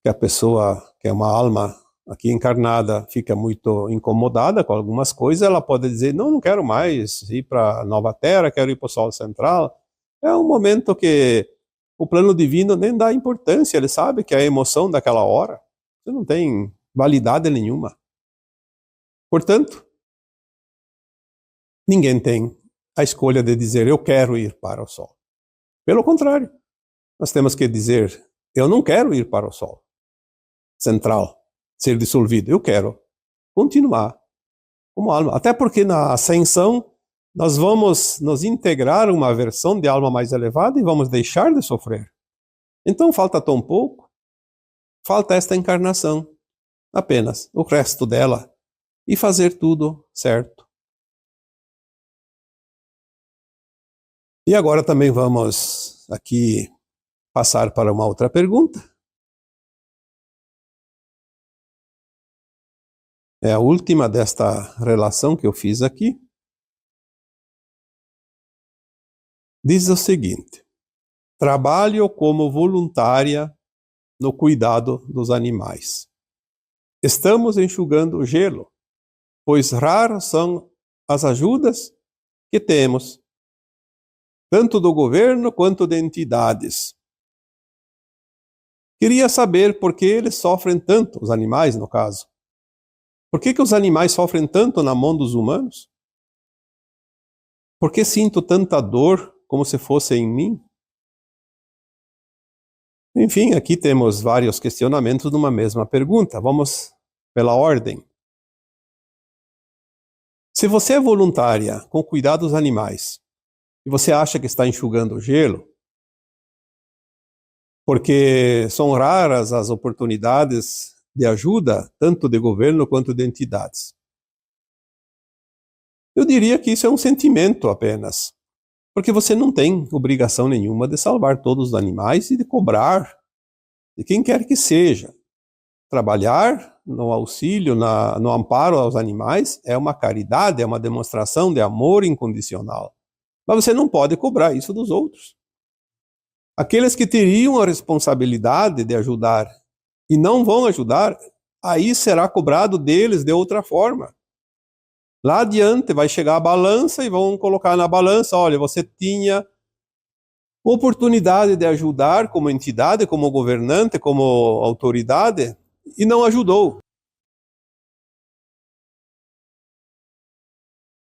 que a pessoa, que é uma alma aqui encarnada, fica muito incomodada com algumas coisas, ela pode dizer, não quero mais ir para a Nova Terra, quero ir para o Sol Central. É um momento que o plano divino nem dá importância, ele sabe que é a emoção daquela hora, você não tem validade nenhuma. Portanto, ninguém tem a escolha de dizer, eu quero ir para o Sol. Pelo contrário, nós temos que dizer, eu não quero ir para o Sol Central, ser dissolvido, eu quero continuar como alma. Até porque na ascensão, nós vamos nos integrar a uma versão de alma mais elevada e vamos deixar de sofrer. Então falta tão pouco, falta esta encarnação, apenas, o resto dela, e fazer tudo certo. E agora também vamos aqui passar para uma outra pergunta. É a última desta relação que eu fiz aqui. Diz o seguinte: trabalho como voluntária no cuidado dos animais. Estamos enxugando gelo, pois raras são as ajudas que temos, tanto do governo quanto de entidades. Queria saber por que eles sofrem tanto, os animais no caso. Por que os animais sofrem tanto na mão dos humanos? Por que sinto tanta dor como se fosse em mim? Enfim, aqui temos vários questionamentos numa mesma pergunta. Vamos pela ordem. Se você é voluntária com cuidar dos animais e você acha que está enxugando gelo, porque são raras as oportunidades de ajuda, tanto de governo quanto de entidades. Eu diria que isso é um sentimento apenas, porque você não tem obrigação nenhuma de salvar todos os animais e de cobrar de quem quer que seja. Trabalhar no auxílio, no amparo aos animais é uma caridade, é uma demonstração de amor incondicional. Mas você não pode cobrar isso dos outros. Aqueles que teriam a responsabilidade de ajudar e não vão ajudar, aí será cobrado deles de outra forma. Lá adiante vai chegar a balança e vão colocar na balança, olha, você tinha oportunidade de ajudar como entidade, como governante, como autoridade, e não ajudou.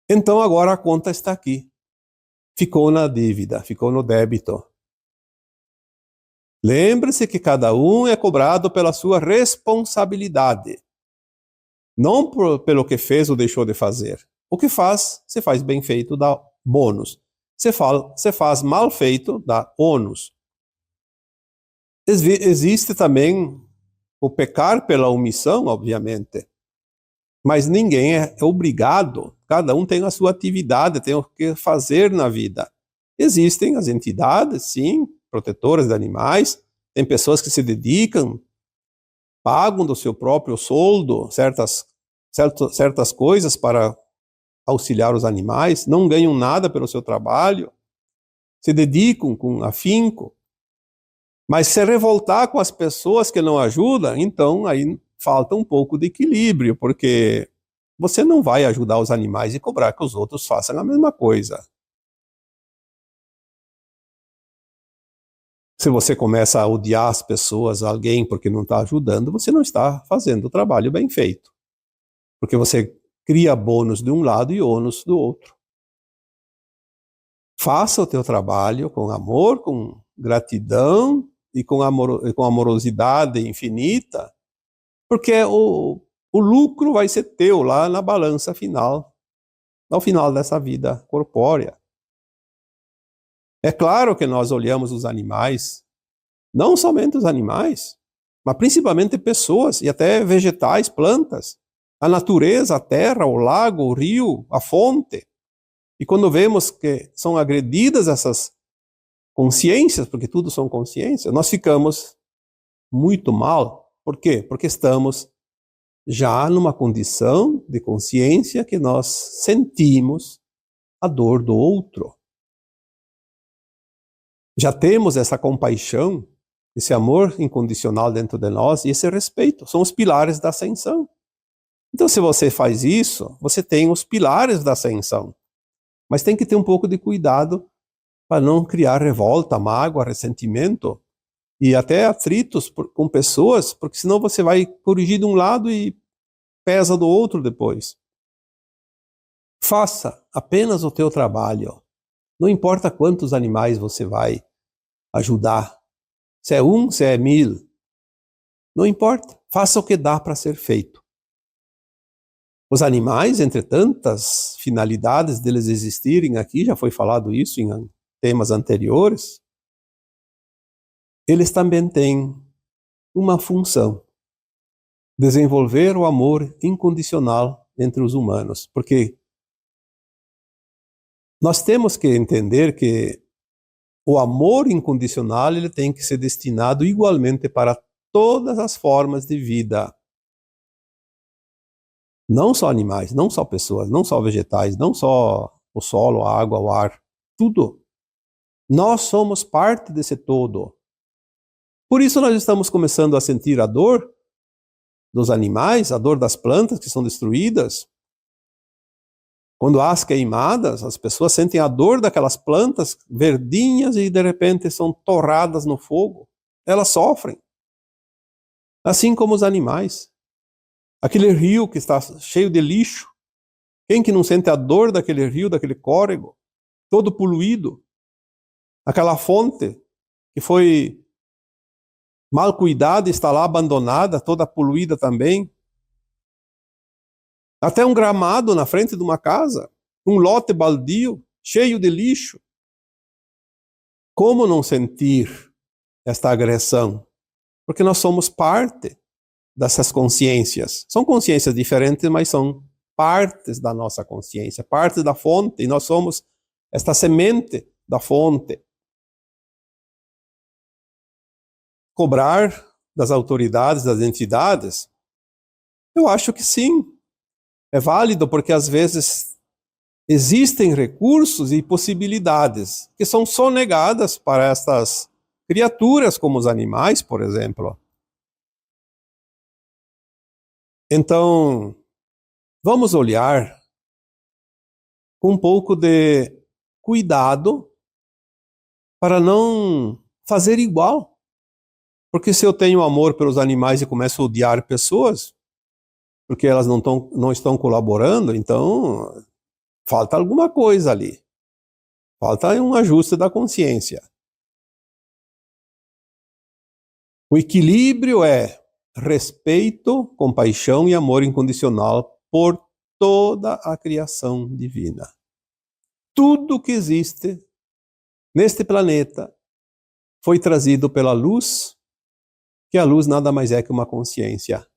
Então agora a conta está aqui. Ficou na dívida, ficou no débito. Lembre-se que cada um é cobrado pela sua responsabilidade. Não pelo que fez ou deixou de fazer. O que faz, se faz bem feito, dá bônus. Se faz mal feito, dá ônus. Existe também o pecar pela omissão, obviamente. Mas ninguém é obrigado. Cada um tem a sua atividade, tem o que fazer na vida. Existem as entidades, sim, protetoras de animais, tem pessoas que se dedicam, pagam do seu próprio soldo certas coisas para auxiliar os animais, não ganham nada pelo seu trabalho, se dedicam com afinco, mas se revoltar com as pessoas que não ajudam, então aí falta um pouco de equilíbrio, porque você não vai ajudar os animais e cobrar que os outros façam a mesma coisa. Se você começa a odiar as pessoas, alguém, porque não está ajudando, você não está fazendo o trabalho bem feito. Porque você cria bônus de um lado e ônus do outro. Faça o teu trabalho com amor, com gratidão e com amorosidade infinita, porque o lucro vai ser teu lá na balança final, ao final dessa vida corpórea. É claro que nós olhamos os animais, não somente os animais, mas principalmente pessoas e até vegetais, plantas, a natureza, a terra, o lago, o rio, a fonte. E quando vemos que são agredidas essas consciências, porque tudo são consciências, nós ficamos muito mal. Por quê? Porque estamos já numa condição de consciência que nós sentimos a dor do outro. Já temos essa compaixão, esse amor incondicional dentro de nós e esse respeito. São os pilares da ascensão. Então, se você faz isso, você tem os pilares da ascensão. Mas tem que ter um pouco de cuidado para não criar revolta, mágoa, ressentimento e até atritos com pessoas, porque senão você vai corrigir de um lado e pesa do outro depois. Faça apenas o teu trabalho. Não importa quantos animais você vai ajudar. Se é 1, se é 1000. Não importa. Faça o que dá para ser feito. Os animais, entre tantas finalidades deles existirem aqui, já foi falado isso em temas anteriores, eles também têm uma função: desenvolver o amor incondicional entre os humanos. Porque nós temos que entender que o amor incondicional ele tem que ser destinado igualmente para todas as formas de vida. Não só animais, não só pessoas, não só vegetais, não só o solo, a água, o ar, tudo. Nós somos parte desse todo. Por isso nós estamos começando a sentir a dor dos animais, a dor das plantas que são destruídas. Quando há as queimadas, as pessoas sentem a dor daquelas plantas verdinhas e de repente são torradas no fogo. Elas sofrem. Assim como os animais. Aquele rio que está cheio de lixo. Quem que não sente a dor daquele rio, daquele córrego, todo poluído? Aquela fonte que foi mal cuidada, está lá abandonada, toda poluída também. Até um gramado na frente de uma casa, um lote baldio, cheio de lixo. Como não sentir esta agressão? Porque nós somos parte dessas consciências. São consciências diferentes, mas são partes da nossa consciência, parte da fonte, e nós somos esta semente da fonte. Cobrar das autoridades, das entidades, eu acho que sim. É válido porque às vezes existem recursos e possibilidades que são sonegadas para estas criaturas, como os animais, por exemplo. Então, vamos olhar com um pouco de cuidado para não fazer igual. Porque se eu tenho amor pelos animais e começo a odiar pessoas, porque elas não estão colaborando, então falta alguma coisa ali. Falta um ajuste da consciência. O equilíbrio é respeito, compaixão e amor incondicional por toda a criação divina. Tudo que existe neste planeta foi trazido pela luz, que a luz nada mais é que uma consciência.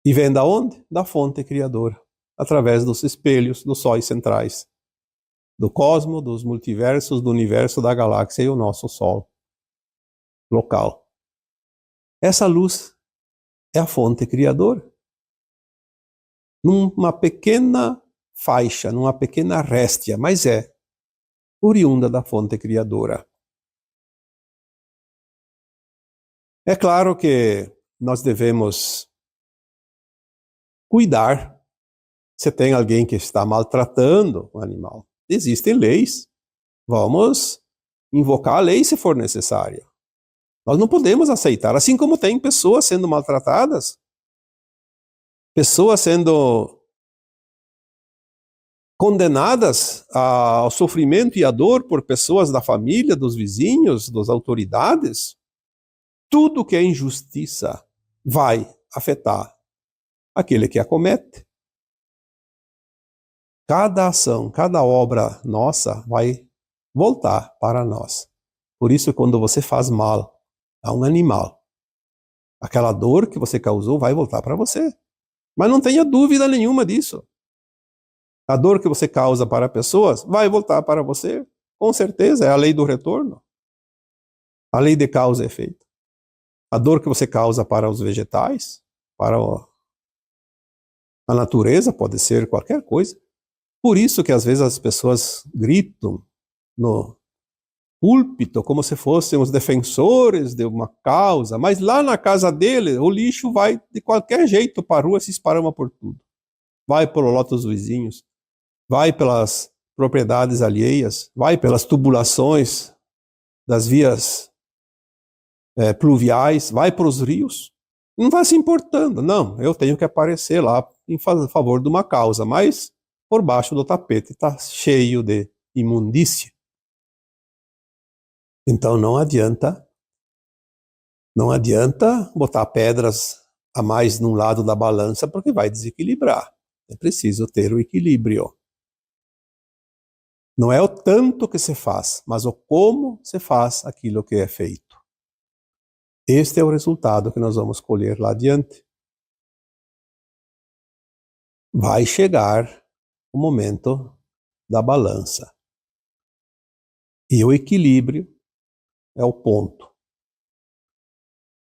E vem da onde? Da fonte criadora, através dos espelhos, dos sóis centrais. do cosmos, dos multiversos, do universo, da galáxia e o nosso Sol local. Essa luz é a fonte criadora. Numa pequena faixa, numa pequena réstia, mas é oriunda da fonte criadora. É claro que nós devemos cuidar se tem alguém que está maltratando o animal. Existem leis. Vamos invocar a lei se for necessário. Nós não podemos aceitar, assim como tem pessoas sendo maltratadas, pessoas sendo condenadas ao sofrimento e à dor por pessoas da família, dos vizinhos, das autoridades. Tudo que é injustiça vai afetar aquele que a comete. Cada ação, cada obra nossa vai voltar para nós. Por isso, quando você faz mal a um animal, aquela dor que você causou vai voltar para você. Mas não tenha dúvida nenhuma disso. A dor que você causa para pessoas vai voltar para você. Com certeza, é a lei do retorno. A lei de causa e efeito. A dor que você causa para os vegetais, para a natureza, pode ser qualquer coisa. Por isso que às vezes as pessoas gritam no púlpito como se fossem os defensores de uma causa, mas lá na casa dele o lixo vai de qualquer jeito para a rua, se esparrama por tudo. Vai pelo lote dos vizinhos, vai pelas propriedades alheias, vai pelas tubulações das vias pluviais, vai para os rios. Não vai se importando. Não, eu tenho que aparecer lá em favor de uma causa, mas por baixo do tapete está cheio de imundícia. Então não adianta botar pedras a mais num lado da balança, porque vai desequilibrar. É preciso ter o equilíbrio. Não é o tanto que se faz, mas o como se faz aquilo que é feito. Este é o resultado que nós vamos colher lá adiante. Vai chegar o momento da balança. E o equilíbrio é o ponto.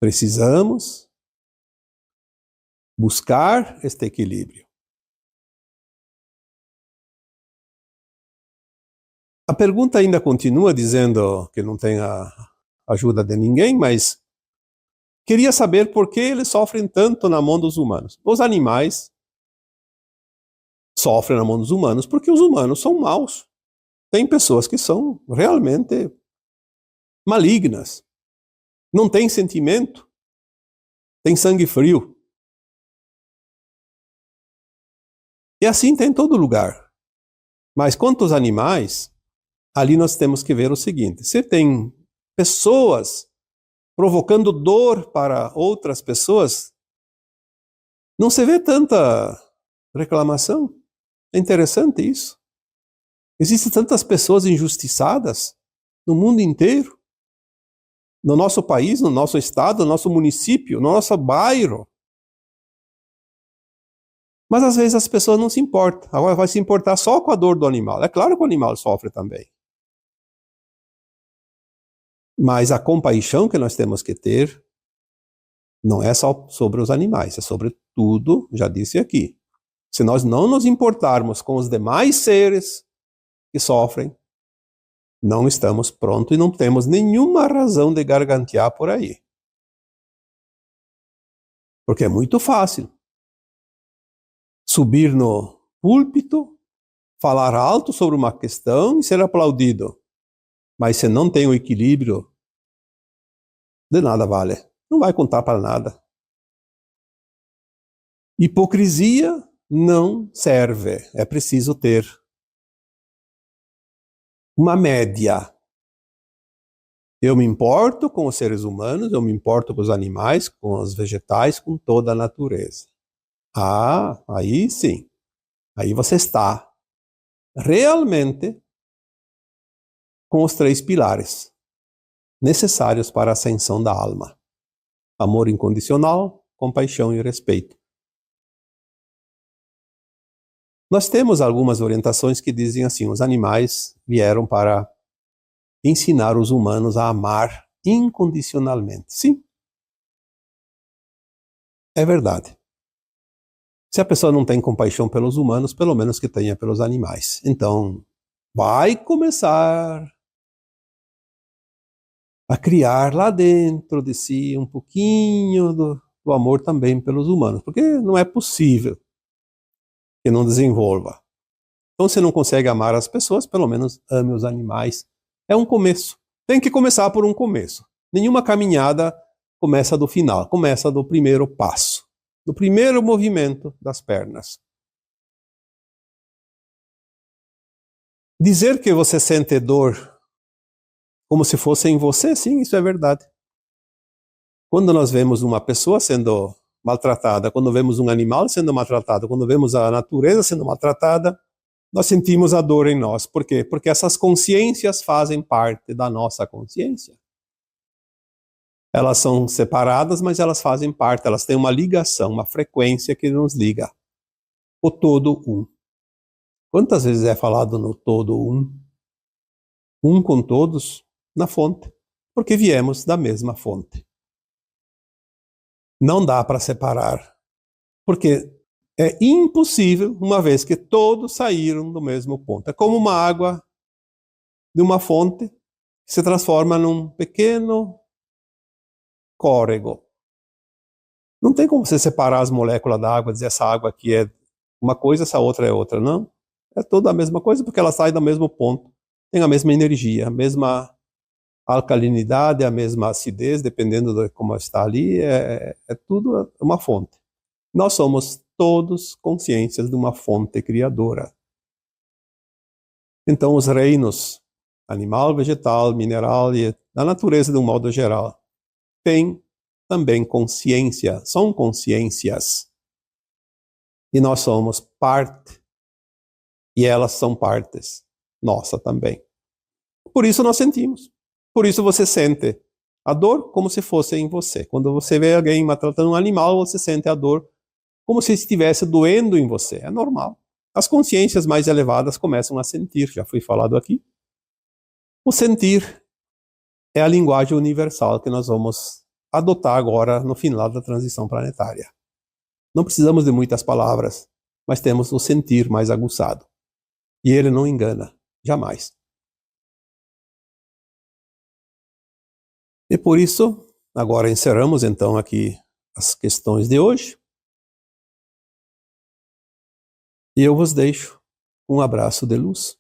Precisamos buscar este equilíbrio. A pergunta ainda continua dizendo que não tem a ajuda de ninguém, mas queria saber por que eles sofrem tanto na mão dos humanos. Os animais sofrem na mão dos humanos porque os humanos são maus. Tem pessoas que são realmente malignas. Não tem sentimento. Tem sangue frio. E assim tem em todo lugar. Mas quanto aos animais, ali nós temos que ver o seguinte: se tem pessoas provocando dor para outras pessoas, não se vê tanta reclamação. É interessante isso. Existem tantas pessoas injustiçadas no mundo inteiro, no nosso país, no nosso estado, no nosso município, no nosso bairro. Mas às vezes as pessoas não se importam. Agora vai se importar só com a dor do animal. É claro que o animal sofre também. Mas a compaixão que nós temos que ter não é só sobre os animais, é sobre tudo, já disse aqui. Se nós não nos importarmos com os demais seres que sofrem, não estamos prontos e não temos nenhuma razão de gargantear por aí. Porque é muito fácil subir no púlpito, falar alto sobre uma questão e ser aplaudido. Mas se não tem o equilíbrio, de nada vale. Não vai contar para nada. Hipocrisia não serve. É preciso ter uma média. Eu me importo com os seres humanos, eu me importo com os animais, com os vegetais, com toda a natureza. Ah, aí sim. Aí você está realmente com os 3 pilares necessários para a ascensão da alma: amor incondicional, compaixão e respeito. Nós temos algumas orientações que dizem assim: os animais vieram para ensinar os humanos a amar incondicionalmente. Sim, é verdade. Se a pessoa não tem compaixão pelos humanos, pelo menos que tenha pelos animais. Então, vai começar a criar lá dentro de si um pouquinho do amor também pelos humanos, porque não é possível que não desenvolva. Então, se não consegue amar as pessoas, pelo menos ame os animais. É um começo. Tem que começar por um começo. Nenhuma caminhada começa do final, começa do primeiro passo, do primeiro movimento das pernas. Dizer que você sente dor como se fosse em você, sim, isso é verdade. Quando nós vemos uma pessoa sendo maltratada, quando vemos um animal sendo maltratado, quando vemos a natureza sendo maltratada, nós sentimos a dor em nós. Por quê? Porque essas consciências fazem parte da nossa consciência. Elas são separadas, mas elas fazem parte, elas têm uma ligação, uma frequência que nos liga. O todo um. Quantas vezes é falado no todo um? Um com todos na fonte, porque viemos da mesma fonte. Não dá para separar, porque é impossível, uma vez que todos saíram do mesmo ponto. É como uma água de uma fonte que se transforma num pequeno córrego. Não tem como você separar as moléculas da água, dizer essa água aqui é uma coisa, essa outra é outra, não. É tudo a mesma coisa porque ela sai do mesmo ponto, tem a mesma energia, a mesma alcalinidade, a mesma acidez, dependendo de como está ali, é tudo uma fonte. Nós somos todos consciências de uma fonte criadora. Então, os reinos animal, vegetal, mineral e da natureza de um modo geral têm também consciência, são consciências. E nós somos parte, e elas são partes nossa também. Por isso nós sentimos. Por isso você sente a dor como se fosse em você. Quando você vê alguém maltratando um animal, você sente a dor como se estivesse doendo em você. É normal. As consciências mais elevadas começam a sentir, já foi falado aqui. O sentir é a linguagem universal que nós vamos adotar agora no final da transição planetária. Não precisamos de muitas palavras, mas temos o sentir mais aguçado. E ele não engana, jamais. E por isso, agora encerramos então aqui as questões de hoje. E eu vos deixo um abraço de luz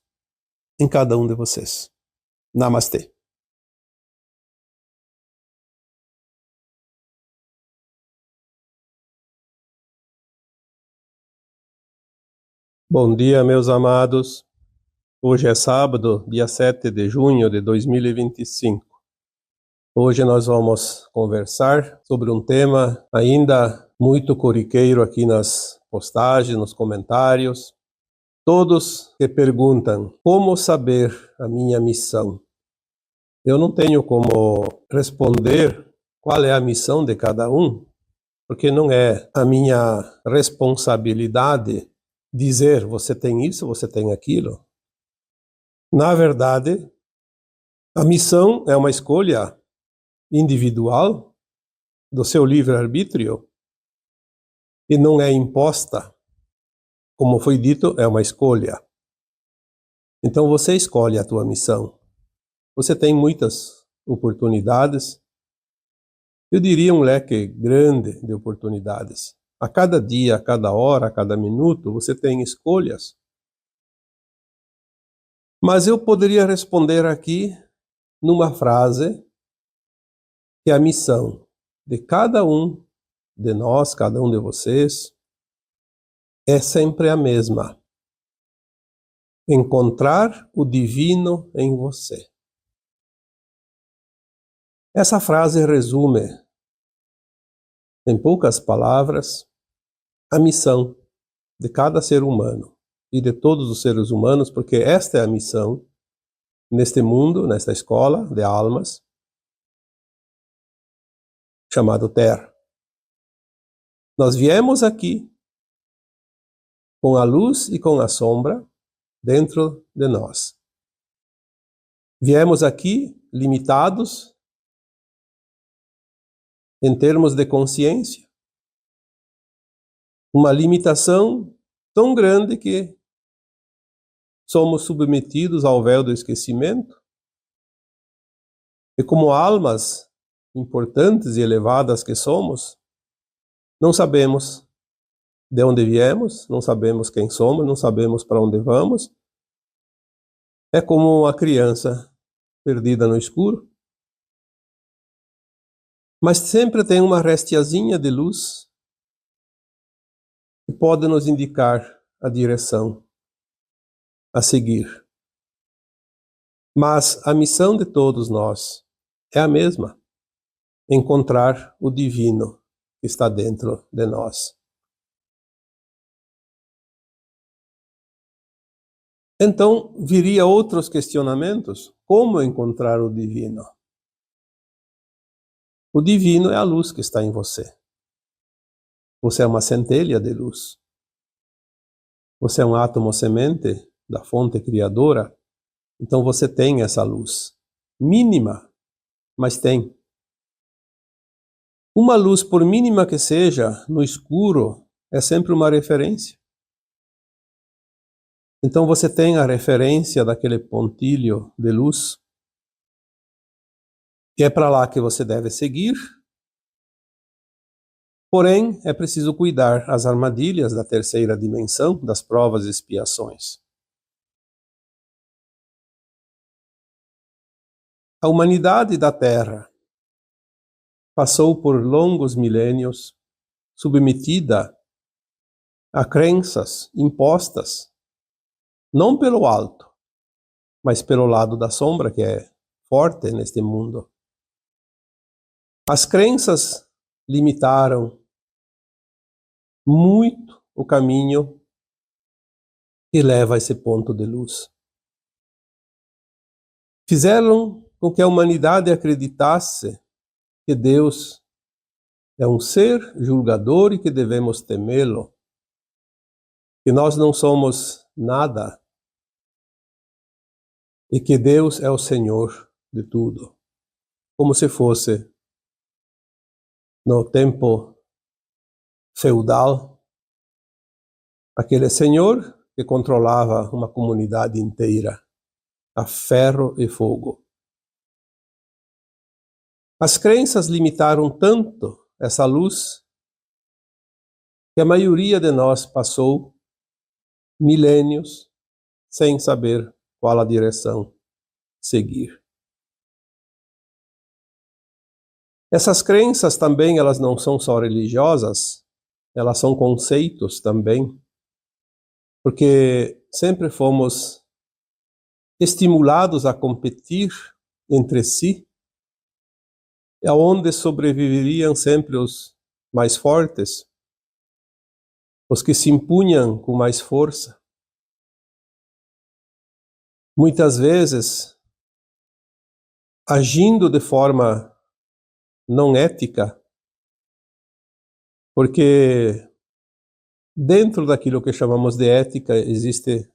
em cada um de vocês. Namastê. Bom dia, meus amados. Hoje é sábado, dia 7 de junho de 2025. Hoje nós vamos conversar sobre um tema ainda muito corriqueiro aqui nas postagens, nos comentários. Todos que perguntam como saber a minha missão. Eu não tenho como responder qual é a missão de cada um, porque não é a minha responsabilidade dizer você tem isso, você tem aquilo. Na verdade, a missão é uma escolha individual do seu livre-arbítrio e não é imposta. Como foi dito, é uma escolha. Então você escolhe a tua missão. Você tem muitas oportunidades. Eu diria um leque grande de oportunidades. A cada dia, a cada hora, a cada minuto, você tem escolhas. Mas eu poderia responder aqui numa frase que a missão de cada um de nós, cada um de vocês, é sempre a mesma. Encontrar o divino em você. Essa frase resume, em poucas palavras, a missão de cada ser humano e de todos os seres humanos, porque esta é a missão neste mundo, nesta escola de almas, chamado Terra. Nós viemos aqui com a luz e com a sombra dentro de nós. Viemos aqui limitados em termos de consciência, uma limitação tão grande que somos submetidos ao véu do esquecimento, e como almas importantes e elevadas que somos, não sabemos de onde viemos, não sabemos quem somos, não sabemos para onde vamos. É como uma criança perdida no escuro. Mas sempre tem uma restiazinha de luz que pode nos indicar a direção a seguir. Mas a missão de todos nós é a mesma: encontrar o divino que está dentro de nós. Então, viria outros questionamentos. Como encontrar o divino? O divino é a luz que está em você. Você é uma centelha de luz. Você é um átomo semente da fonte criadora. Então você tem essa luz. Mínima, mas tem. Uma luz, por mínima que seja, no escuro, é sempre uma referência. Então você tem a referência daquele pontilho de luz, que é para lá que você deve seguir. Porém, é preciso cuidar as armadilhas da terceira dimensão, das provas e expiações. A humanidade da Terra passou por longos milênios submetida a crenças impostas, não pelo alto, mas pelo lado da sombra, que é forte neste mundo. As crenças limitaram muito o caminho que leva a esse ponto de luz. Fizeram com que a humanidade acreditasse que Deus é um ser julgador e que devemos temê-lo, que nós não somos nada e que Deus é o Senhor de tudo, como se fosse no tempo feudal, aquele senhor que controlava uma comunidade inteira a ferro e fogo. As crenças limitaram tanto essa luz que a maioria de nós passou milênios sem saber qual a direção seguir. Essas crenças também, elas não são só religiosas, elas são conceitos também, porque sempre fomos estimulados a competir entre si, onde sobreviveriam sempre os mais fortes, os que se impunham com mais força. Muitas vezes, agindo de forma não ética, porque dentro daquilo que chamamos de ética existem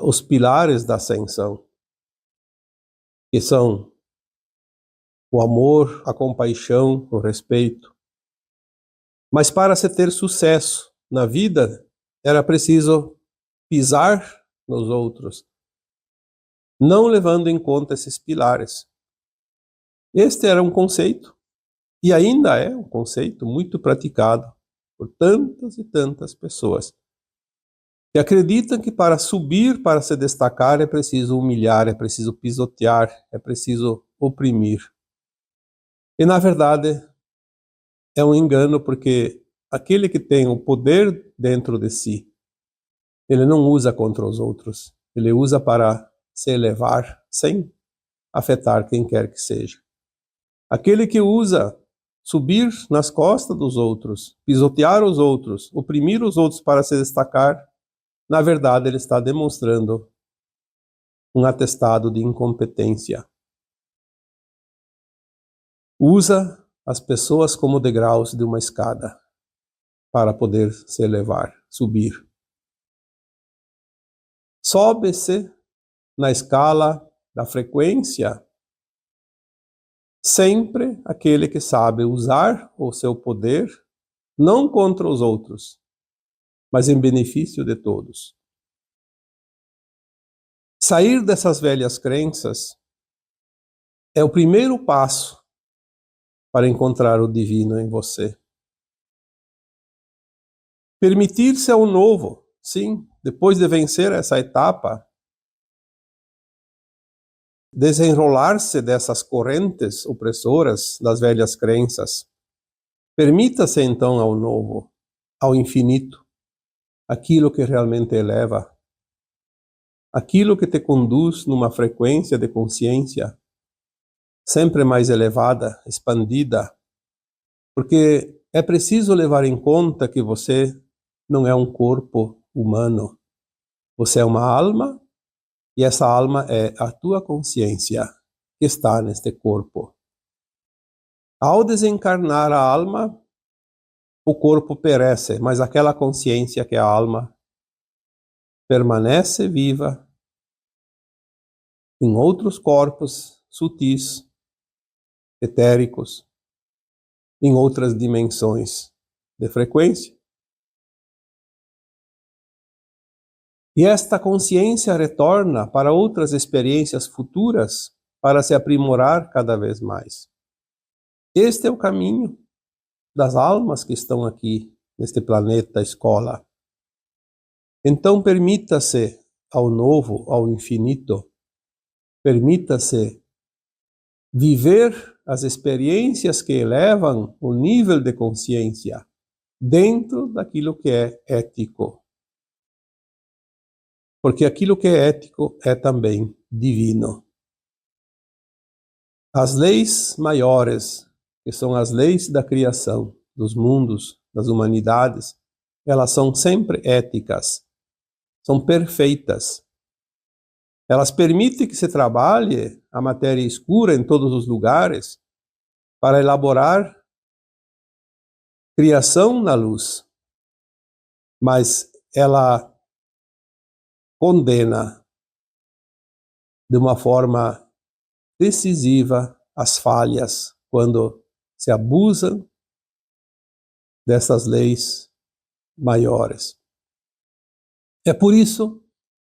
os pilares da ascensão, que são o amor, a compaixão, o respeito. Mas para se ter sucesso na vida, era preciso pisar nos outros, não levando em conta esses pilares. Este era um conceito, e ainda é um conceito muito praticado por tantas e tantas pessoas, que acreditam que para subir, para se destacar, é preciso humilhar, é preciso pisotear, é preciso oprimir. E na verdade é um engano, porque aquele que tem o poder dentro de si, ele não usa contra os outros, ele usa para se elevar sem afetar quem quer que seja. Aquele que usa subir nas costas dos outros, pisotear os outros, oprimir os outros para se destacar, na verdade ele está demonstrando um atestado de incompetência. Usa as pessoas como degraus de uma escada para poder se elevar, subir. sobe-se na escala da frequência sempre aquele que sabe usar o seu poder, não contra os outros, mas em benefício de todos. Sair dessas velhas crenças é o primeiro passo para encontrar o divino em você. Permitir-se ao novo, sim, depois de vencer essa etapa, desenrolar-se dessas correntes opressoras das velhas crenças. Permita-se então ao novo, ao infinito, aquilo que realmente eleva, aquilo que te conduz numa frequência de consciência sempre mais elevada, expandida, porque é preciso levar em conta que você não é um corpo humano, você é uma alma, e essa alma é a tua consciência que está neste corpo. Ao desencarnar a alma, o corpo perece, mas aquela consciência que é a alma permanece viva em outros corpos sutis, etéricos, em outras dimensões de frequência. E esta consciência retorna para outras experiências futuras para se aprimorar cada vez mais. Este é o caminho das almas que estão aqui neste planeta escola. Então permita-se ao novo, ao infinito, permita-se viver as experiências que elevam o nível de consciência dentro daquilo que é ético. Porque aquilo que é ético é também divino. As leis maiores, que são as leis da criação, dos mundos, das humanidades, elas são sempre éticas, são perfeitas. Elas permitem que se trabalhe a matéria escura em todos os lugares para elaborar criação na luz. Mas ela condena de uma forma decisiva as falhas quando se abusam dessas leis maiores. É por isso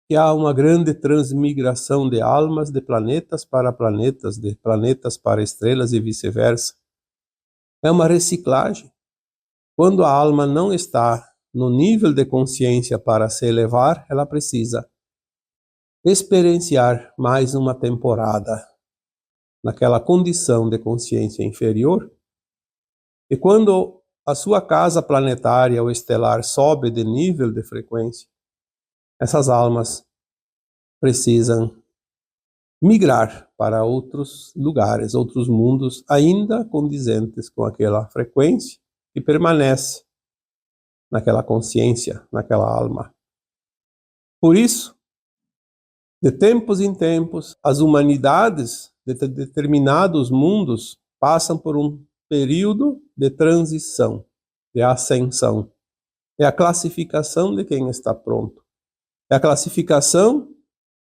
que há uma grande transmigração de almas de planetas para planetas, de planetas para estrelas e vice-versa. É uma reciclagem. Quando a alma não está no nível de consciência para se elevar, ela precisa experienciar mais uma temporada naquela condição de consciência inferior. E quando a sua casa planetária ou estelar sobe de nível de frequência, essas almas precisam migrar para outros lugares, outros mundos ainda condizentes com aquela frequência que permanece naquela consciência, naquela alma. Por isso, de tempos em tempos, as humanidades de determinados mundos passam por um período de transição, de ascensão. É a classificação de quem está pronto. É a classificação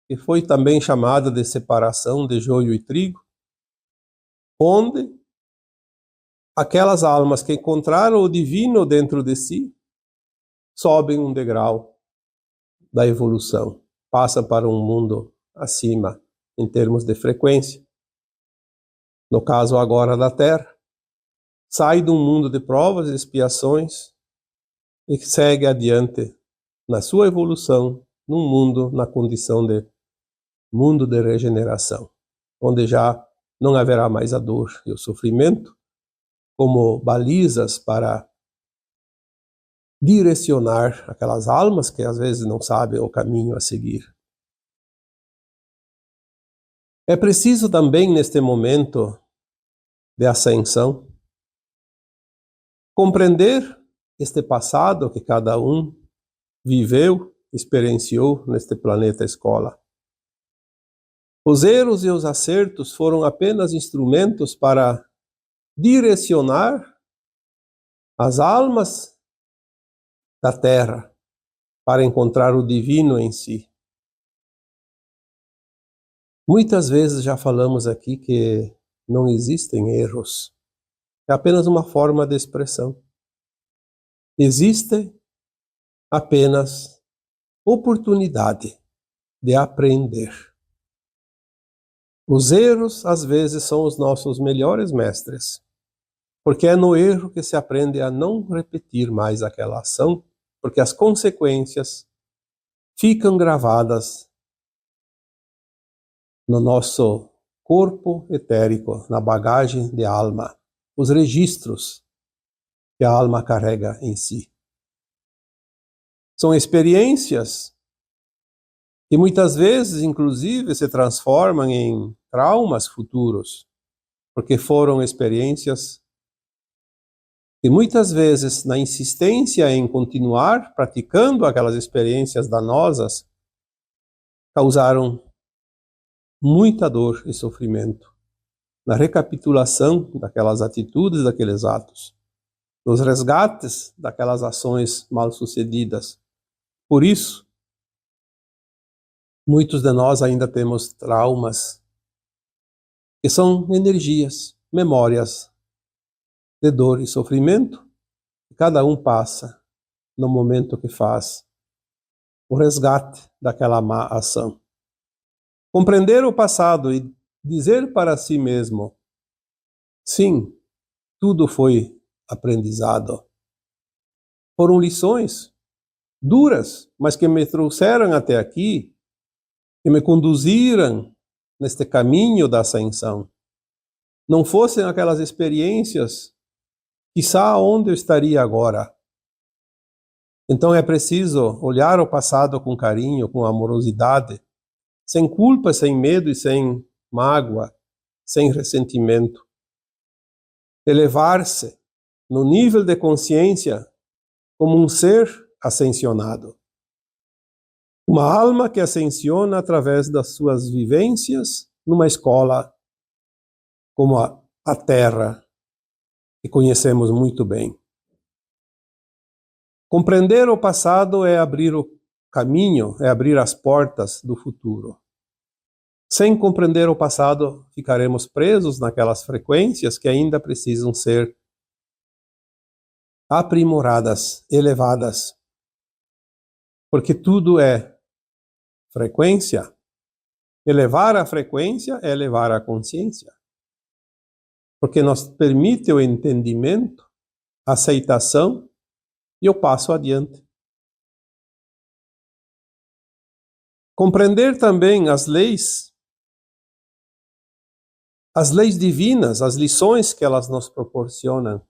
que foi também chamada de separação de joio e trigo, onde aquelas almas que encontraram o divino dentro de si sobem um degrau da evolução, passam para um mundo acima em termos de frequência. No caso agora da Terra, sai de um mundo de provas e expiações e segue adiante na sua evolução num mundo na condição de mundo de regeneração, onde já não haverá mais a dor e o sofrimento como balizas para direcionar aquelas almas que às vezes não sabem o caminho a seguir. É preciso também, neste momento de ascensão, compreender este passado que cada um viveu, experienciou neste planeta escola. Os erros e os acertos foram apenas instrumentos para direcionar as almas da Terra para encontrar o divino em si. Muitas vezes já falamos aqui que não existem erros. É apenas uma forma de expressão. Existe apenas oportunidade de aprender. Os erros, às vezes, são os nossos melhores mestres, porque é no erro que se aprende a não repetir mais aquela ação, porque as consequências ficam gravadas no nosso corpo etérico, na bagagem de alma, os registros que a alma carrega em si. São experiências que muitas vezes, inclusive, se transformam em traumas futuros, porque foram experiências que muitas vezes, na insistência em continuar praticando aquelas experiências danosas, causaram muita dor e sofrimento na recapitulação daquelas atitudes, daqueles atos, nos resgates daquelas ações mal sucedidas. Por isso, muitos de nós ainda temos traumas que são energias, memórias de dor e sofrimento que cada um passa no momento que faz o resgate daquela má ação. Compreender o passado e dizer para si mesmo, sim, tudo foi aprendizado. Foram lições duras, mas que me trouxeram até aqui, que me conduziram neste caminho da ascensão. Não fossem aquelas experiências, quiçá onde eu estaria agora. Então é preciso olhar o passado com carinho, com amorosidade, sem culpa, sem medo e sem mágoa, sem ressentimento. Elevar-se no nível de consciência como um ser ascensionado. Uma alma que ascensiona através das suas vivências numa escola como a Terra, que conhecemos muito bem. Compreender o passado é abrir o caminho, é abrir as portas do futuro. Sem compreender o passado, ficaremos presos naquelas frequências que ainda precisam ser aprimoradas, elevadas. Porque tudo é frequência. Elevar a frequência é elevar a consciência. Porque nos permite o entendimento, a aceitação e o passo adiante. Compreender também as leis divinas, as lições que elas nos proporcionam.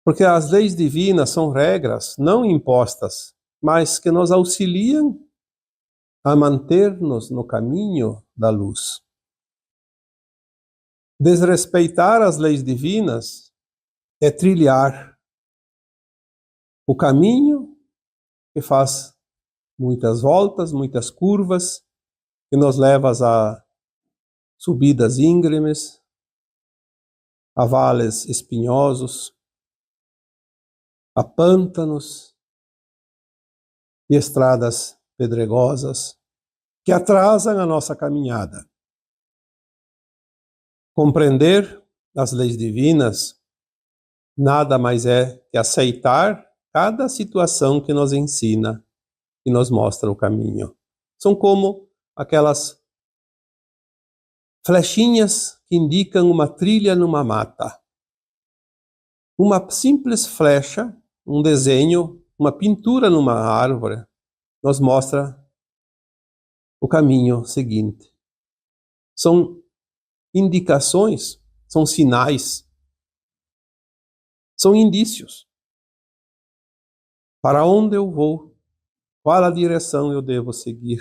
Porque as leis divinas são regras não impostas, mas que nos auxiliam a manter-nos no caminho da luz. Desrespeitar as leis divinas é trilhar o caminho que faz muitas voltas, muitas curvas, que nos leva a subidas íngremes, a vales espinhosos, a pântanos e estradas pedregosas que atrasam a nossa caminhada. Compreender as leis divinas nada mais é que aceitar cada situação que nos ensina e nos mostra o caminho. São como aquelas flechinhas que indicam uma trilha numa mata. Uma simples flecha, um desenho, uma pintura numa árvore, nos mostra o caminho seguinte. São indicações, são sinais, são indícios. Para onde eu vou? Qual a direção eu devo seguir?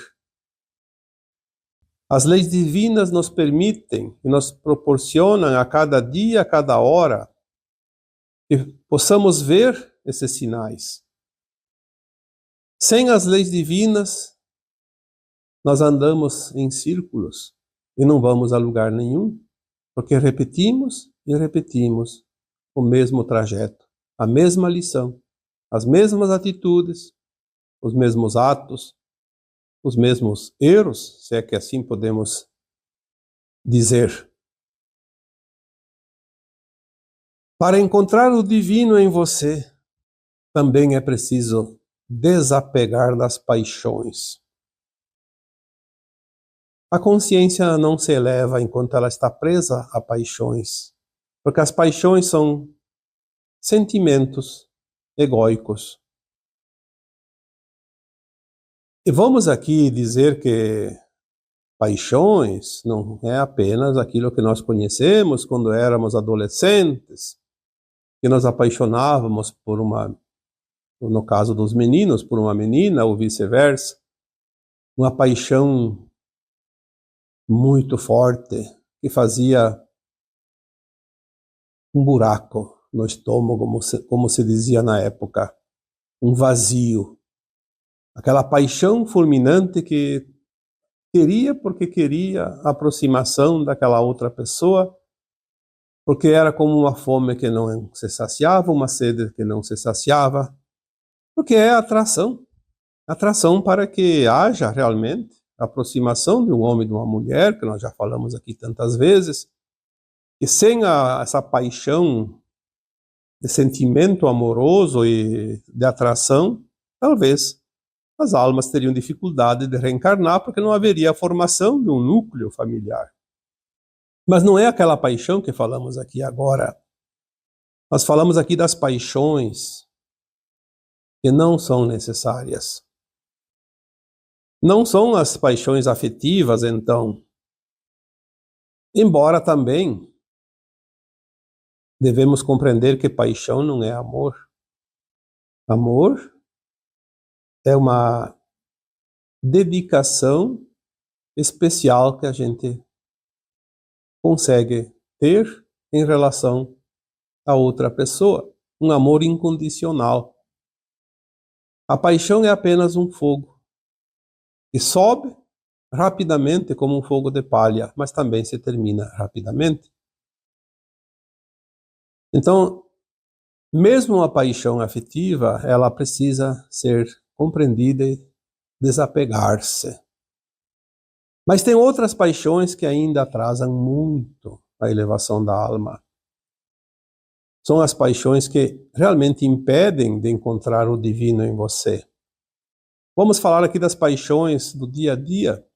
As leis divinas nos permitem e nos proporcionam a cada dia, a cada hora, que possamos ver esses sinais. Sem as leis divinas, nós andamos em círculos e não vamos a lugar nenhum, porque repetimos e repetimos o mesmo trajeto, a mesma lição, as mesmas atitudes, os mesmos atos, os mesmos eros, se é que assim podemos dizer. Para encontrar o divino em você, também é preciso desapegar das paixões. A consciência não se eleva enquanto ela está presa a paixões, porque as paixões são sentimentos egóicos. E vamos aqui dizer que paixões não é apenas aquilo que nós conhecemos quando éramos adolescentes, que nos apaixonávamos por uma, no caso dos meninos, por uma menina ou vice-versa, uma paixão muito forte que fazia um buraco no estômago, como se dizia na época, um vazio. Aquela paixão fulminante que queria porque queria a aproximação daquela outra pessoa, porque era como uma fome que não se saciava, uma sede que não se saciava, porque é atração. Atração para que haja realmente a aproximação de um homem e de uma mulher, que nós já falamos aqui tantas vezes, e sem essa paixão de sentimento amoroso e de atração, talvez as almas teriam dificuldade de reencarnar, porque não haveria a formação de um núcleo familiar. Mas não é aquela paixão que falamos aqui agora. Nós falamos aqui das paixões que não são necessárias. Não são as paixões afetivas, então. Embora também devemos compreender que paixão não é amor. Amor é uma dedicação especial que a gente consegue ter em relação a outra pessoa. Um amor incondicional. A paixão é apenas um fogo que sobe rapidamente como um fogo de palha, mas também se termina rapidamente. Então, mesmo a paixão afetiva, ela precisa ser compreendida e desapegar-se. Mas tem outras paixões que ainda atrasam muito a elevação da alma. São as paixões que realmente impedem de encontrar o divino em você. Vamos falar aqui das paixões do dia a dia.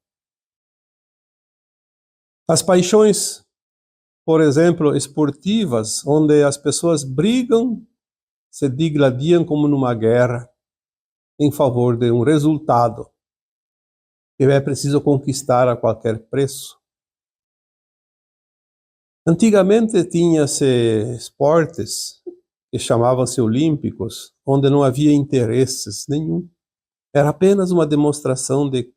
As paixões, por exemplo, esportivas, onde as pessoas brigam, se digladiam como numa guerra, em favor de um resultado que é preciso conquistar a qualquer preço. Antigamente tinha-se esportes que chamavam-se olímpicos, onde não havia interesses nenhum. Era apenas uma demonstração de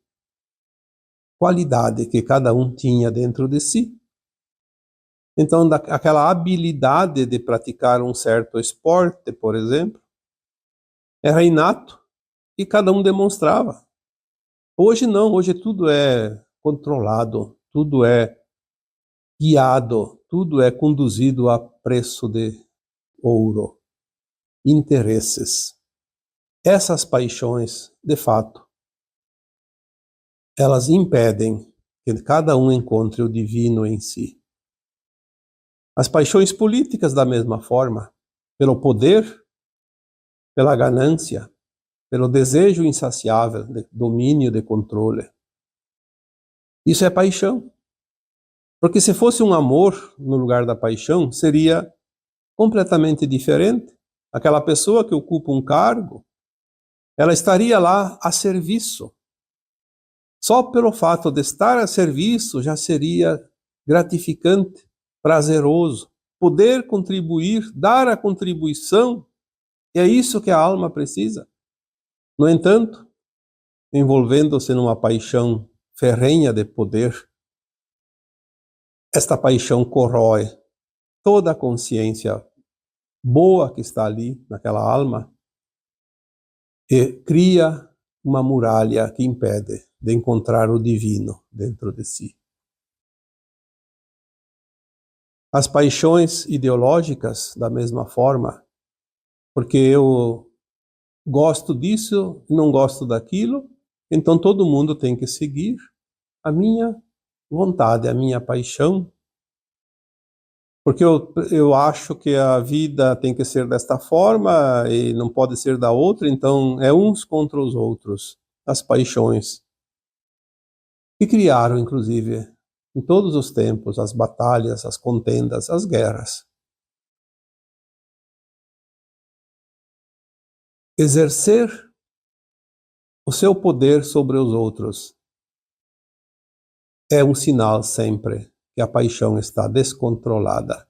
qualidade que cada um tinha dentro de si. Então, aquela habilidade de praticar um certo esporte, por exemplo, era inato e cada um demonstrava. Hoje não, hoje tudo é controlado, tudo é guiado, tudo é conduzido a preço de ouro, interesses. Essas paixões, de fato, elas impedem que cada um encontre o divino em si. As paixões políticas, da mesma forma, pelo poder, pela ganância, pelo desejo insaciável de domínio, de controle. Isso é paixão. Porque se fosse um amor no lugar da paixão, seria completamente diferente. Aquela pessoa que ocupa um cargo, ela estaria lá a serviço. Só pelo fato de estar a serviço já seria gratificante, prazeroso. Poder contribuir, dar a contribuição, é isso que a alma precisa. No entanto, envolvendo-se numa paixão ferrenha de poder, esta paixão corrói toda a consciência boa que está ali naquela alma e cria uma muralha que impede de encontrar o divino dentro de si. As paixões ideológicas, da mesma forma, porque eu gosto disso, não gosto daquilo, Então todo mundo tem que seguir a minha vontade, a minha paixão, porque eu acho que a vida tem que ser desta forma e não pode ser da outra, então é uns contra os outros, as paixões, que criaram, inclusive, em todos os tempos, as batalhas, as contendas, as guerras. Exercer o seu poder sobre os outros é um sinal sempre que a paixão está descontrolada.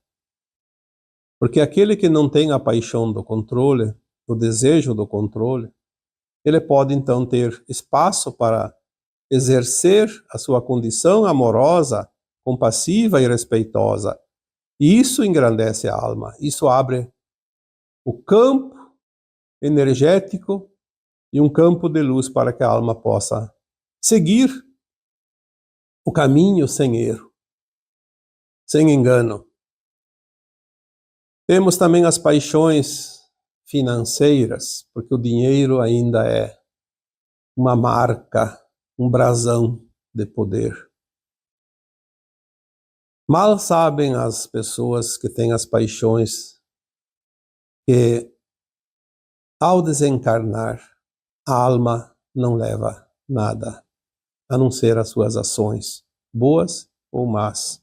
Porque aquele que não tem a paixão do controle, o desejo do controle, ele pode então ter espaço para exercer a sua condição amorosa, compassiva e respeitosa. E isso engrandece a alma, isso abre o campo energético e um campo de luz para que a alma possa seguir o caminho sem erro, sem engano. Temos também as paixões financeiras, porque o dinheiro ainda é uma marca, um brasão de poder. Mal sabem as pessoas que têm as paixões que, ao desencarnar, a alma não leva nada, a não ser as suas ações, boas ou más.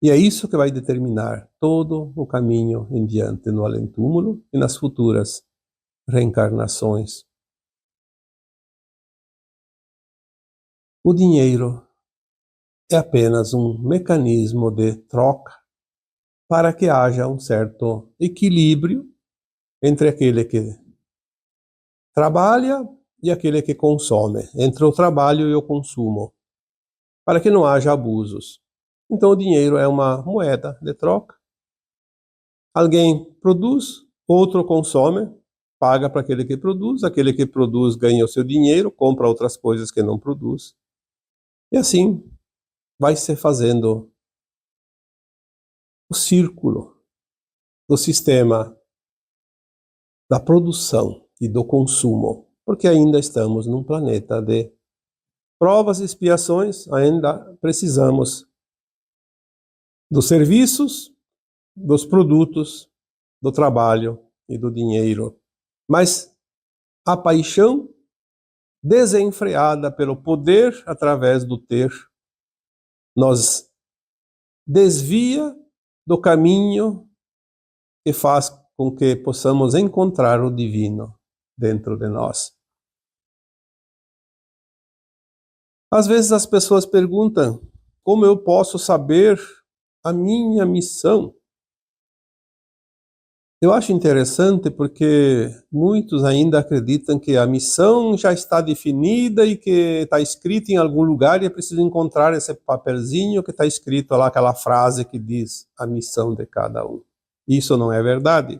E é isso que vai determinar todo o caminho em diante no além-túmulo e nas futuras reencarnações. O dinheiro é apenas um mecanismo de troca para que haja um certo equilíbrio entre aquele que trabalha e aquele que consome, entre o trabalho e o consumo, para que não haja abusos. Então o dinheiro é uma moeda de troca. Alguém produz, outro consome, paga para aquele que produz ganha o seu dinheiro, compra outras coisas que não produz. E assim vai se fazendo o círculo do sistema da produção e do consumo, porque ainda estamos num planeta de provas e expiações, ainda precisamos dos serviços, dos produtos, do trabalho e do dinheiro. Mas a paixão desenfreada pelo poder através do ter nos desvia do caminho que faz com que possamos encontrar o divino dentro de nós. Às vezes as pessoas perguntam: como eu posso saber a minha missão? Eu acho interessante porque muitos ainda acreditam que a missão já está definida e que está escrita em algum lugar e é preciso encontrar esse papelzinho que está escrito lá, aquela frase que diz a missão de cada um. Isso não é verdade.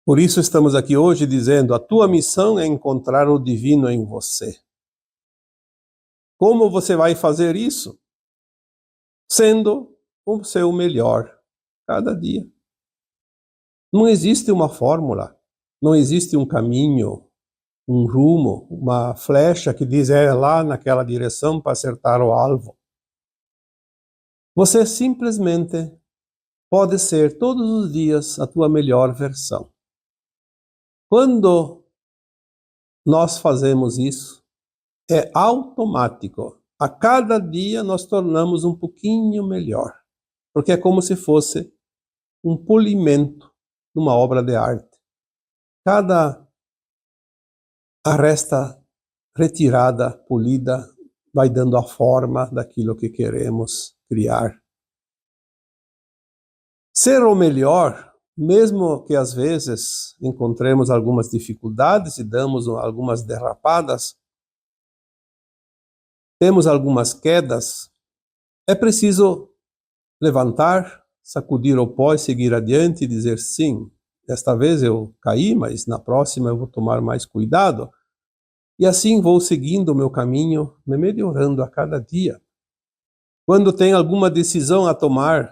Por isso estamos aqui hoje dizendo: a tua missão é encontrar o divino em você. Como você vai fazer isso? Sendo o seu melhor cada dia. Não existe uma fórmula, não existe um caminho, um rumo, uma flecha que diz é lá naquela direção para acertar o alvo. Você simplesmente pode ser todos os dias a tua melhor versão. Quando nós fazemos isso, é automático. A cada dia nós tornamos um pouquinho melhor, porque é como se fosse um polimento numa obra de arte. Cada aresta retirada, polida, vai dando a forma daquilo que queremos criar. Ser o melhor, mesmo que às vezes encontremos algumas dificuldades e damos algumas derrapadas, temos algumas quedas, é preciso levantar, sacudir o pó e seguir adiante e dizer: sim, desta vez eu caí, mas na próxima eu vou tomar mais cuidado. E assim vou seguindo o meu caminho, me melhorando a cada dia. Quando tem alguma decisão a tomar,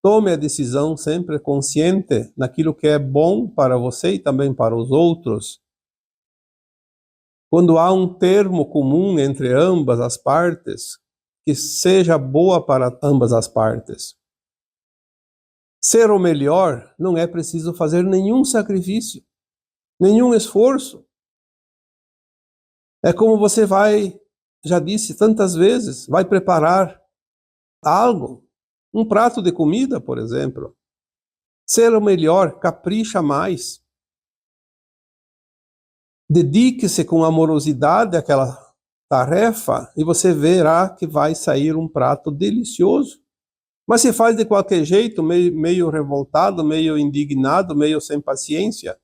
tome a decisão sempre consciente naquilo que é bom para você e também para os outros. Quando há um termo comum entre ambas as partes, que seja boa para ambas as partes. Ser o melhor não é preciso fazer nenhum sacrifício, nenhum esforço. É como você vai, já disse tantas vezes, vai preparar algo, um prato de comida, por exemplo. Ser o melhor, capricha mais. Dedique-se com amorosidade àquela tarefa e você verá que vai sair um prato delicioso. Mas se faz de qualquer jeito, meio revoltado, meio indignado, meio sem paciência,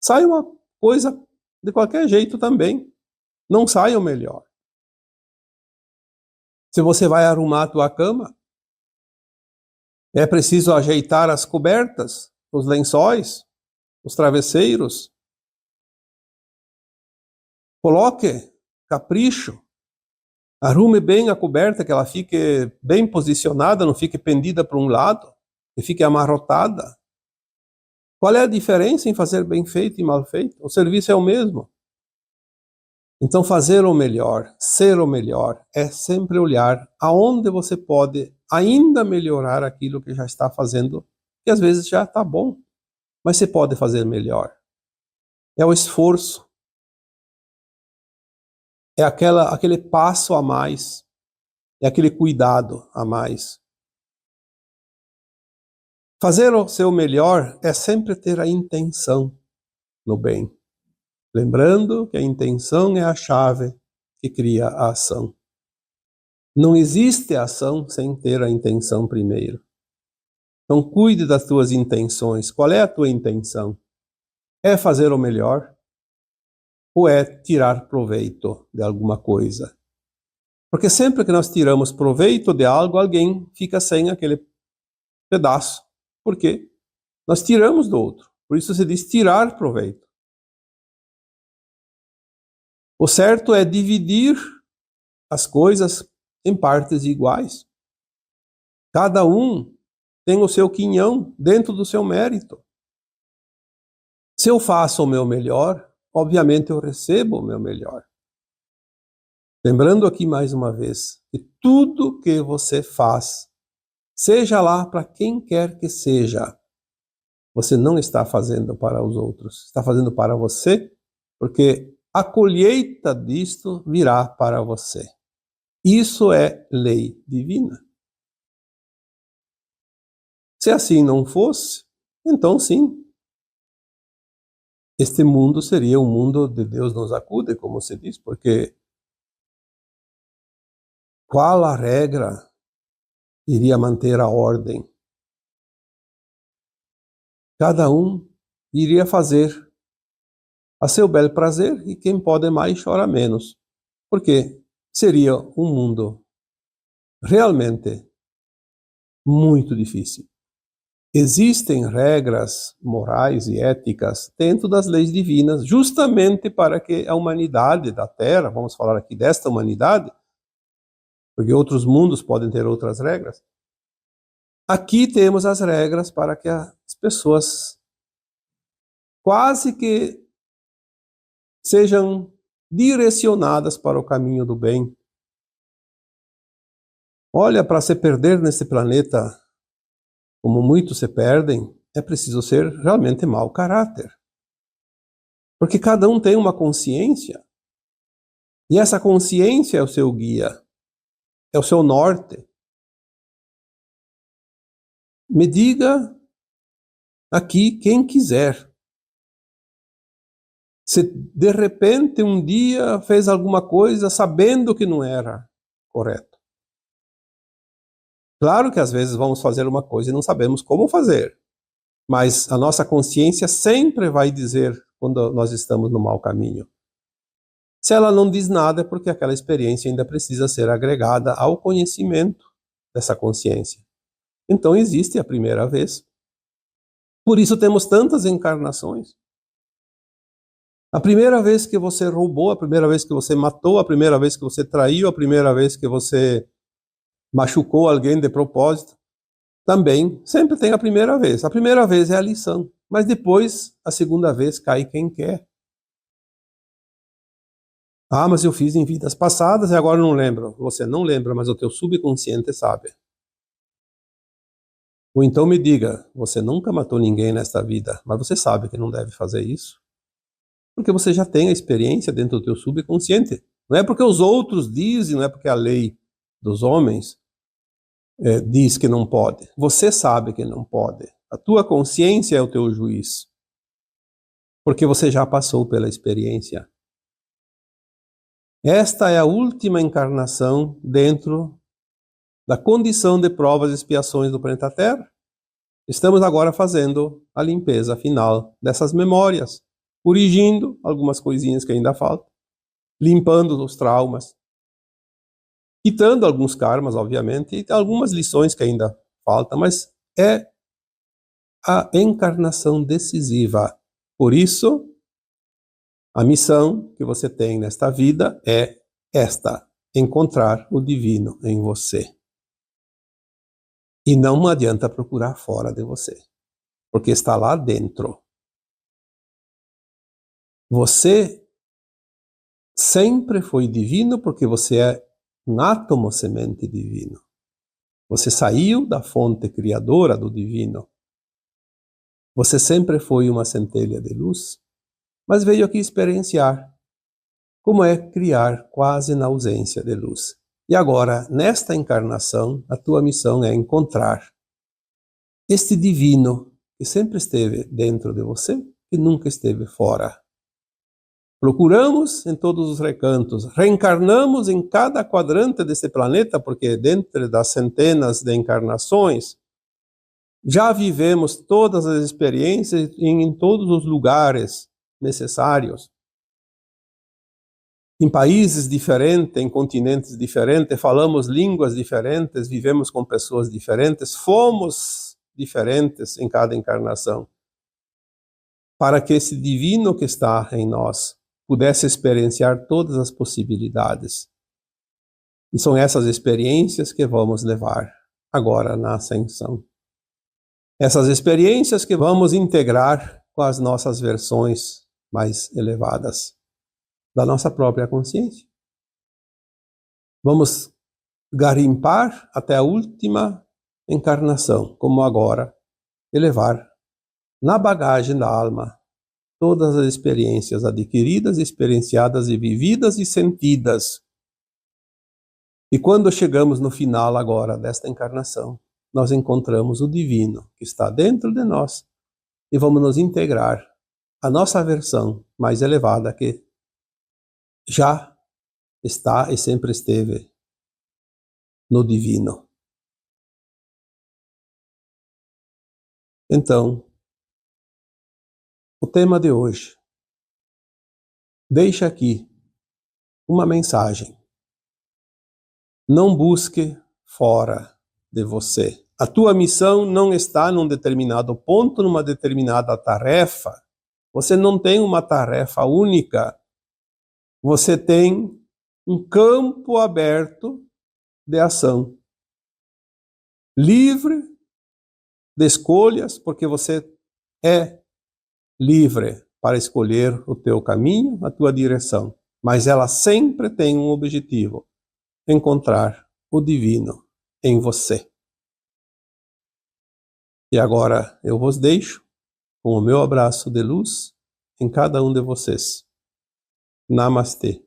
sai uma coisa de qualquer jeito também. Não sai o melhor. Se você vai arrumar a tua cama, é preciso ajeitar as cobertas, os lençóis, os travesseiros. Coloque capricho. Arrume bem a coberta, que ela fique bem posicionada, não fique pendida para um lado, e fique amarrotada. Qual é a diferença em fazer bem feito e mal feito? O serviço é o mesmo. Então, fazer o melhor, ser o melhor, é sempre olhar aonde você pode ainda melhorar aquilo que já está fazendo, que às vezes já está bom, mas você pode fazer melhor. É o esforço. É aquele passo a mais, é aquele cuidado a mais. Fazer o seu melhor é sempre ter a intenção no bem. Lembrando que a intenção é a chave que cria a ação. Não existe ação sem ter a intenção primeiro. Então cuide das tuas intenções. Qual é a tua intenção? É fazer o melhor? Ou é tirar proveito de alguma coisa? Porque sempre que nós tiramos proveito de algo, alguém fica sem aquele pedaço. Por quê? Nós tiramos do outro. Por isso se diz tirar proveito. O certo é dividir as coisas em partes iguais. Cada um tem o seu quinhão dentro do seu mérito. Se eu faço o meu melhor, obviamente eu recebo o meu melhor. Lembrando aqui mais uma vez, que tudo que você faz, seja lá para quem quer que seja, você não está fazendo para os outros, está fazendo para você, porque a colheita disto virá para você. Isso é lei divina. Se assim não fosse, então sim, este mundo seria um mundo de Deus nos acude, como se diz, porque qual a regra iria manter a ordem? Cada um iria fazer a seu bel prazer e quem pode mais chora menos, porque seria um mundo realmente muito difícil. Existem regras morais e éticas dentro das leis divinas, justamente para que a humanidade da Terra, vamos falar aqui desta humanidade, porque outros mundos podem ter outras regras. Aqui temos as regras para que as pessoas quase que sejam direcionadas para o caminho do bem. Olha, para se perder nesse planeta, como muitos se perdem, é preciso ser realmente mau caráter. Porque cada um tem uma consciência, e essa consciência é o seu guia, é o seu norte. Me diga aqui quem quiser. Se de repente um dia fez alguma coisa sabendo que não era correto. Claro que às vezes vamos fazer uma coisa e não sabemos como fazer, mas a nossa consciência sempre vai dizer quando nós estamos no mau caminho. Se ela não diz nada, é porque aquela experiência ainda precisa ser agregada ao conhecimento dessa consciência. Então existe a primeira vez. Por isso temos tantas encarnações. A primeira vez que você roubou, a primeira vez que você matou, a primeira vez que você traiu, a primeira vez que você machucou alguém de propósito, também sempre tem a primeira vez. A primeira vez é a lição, mas depois, a segunda vez, cai quem quer. Ah, mas eu fiz em vidas passadas e agora não lembro. Você não lembra, mas o teu subconsciente sabe. Ou então me diga, você nunca matou ninguém nesta vida, mas você sabe que não deve fazer isso. Porque você já tem a experiência dentro do teu subconsciente. Não é porque os outros dizem, não é porque a lei dos homens diz que não pode. Você sabe que não pode. A tua consciência é o teu juiz. Porque você já passou pela experiência. Esta é a última encarnação dentro da condição de provas e expiações do planeta Terra. Estamos agora fazendo a limpeza final dessas memórias, corrigindo algumas coisinhas que ainda faltam, limpando os traumas, quitando alguns karmas, obviamente, e algumas lições que ainda faltam, mas é a encarnação decisiva. Por isso, a missão que você tem nesta vida é esta: encontrar o divino em você. E não adianta procurar fora de você, porque está lá dentro. Você sempre foi divino porque você é um átomo semente divino. Você saiu da fonte criadora do divino. Você sempre foi uma centelha de luz, mas veio aqui experienciar como é criar quase na ausência de luz. E agora, nesta encarnação, a tua missão é encontrar este divino que sempre esteve dentro de você e nunca esteve fora. Procuramos em todos os recantos, reencarnamos em cada quadrante desse planeta, porque dentro das centenas de encarnações, já vivemos todas as experiências em todos os lugares necessários. Em países diferentes, em continentes diferentes, falamos línguas diferentes, vivemos com pessoas diferentes, fomos diferentes em cada encarnação, para que esse divino que está em nós pudesse experienciar todas as possibilidades. E são essas experiências que vamos levar agora na ascensão. Essas experiências que vamos integrar com as nossas versões mais elevadas da nossa própria consciência. Vamos garimpar até a última encarnação, como agora, e levar na bagagem da alma todas as experiências adquiridas, experienciadas e vividas e sentidas. E quando chegamos no final agora desta encarnação, nós encontramos o divino que está dentro de nós e vamos nos integrar à nossa versão mais elevada que já está e sempre esteve no divino. Então, o tema de hoje deixa aqui uma mensagem. Não busque fora de você. A tua missão não está num determinado ponto, numa determinada tarefa. Você não tem uma tarefa única. Você tem um campo aberto de ação. Livre de escolhas, porque você é livre para escolher o teu caminho, a tua direção. Mas ela sempre tem um objetivo: encontrar o divino em você. E agora eu vos deixo com o meu abraço de luz em cada um de vocês. Namastê.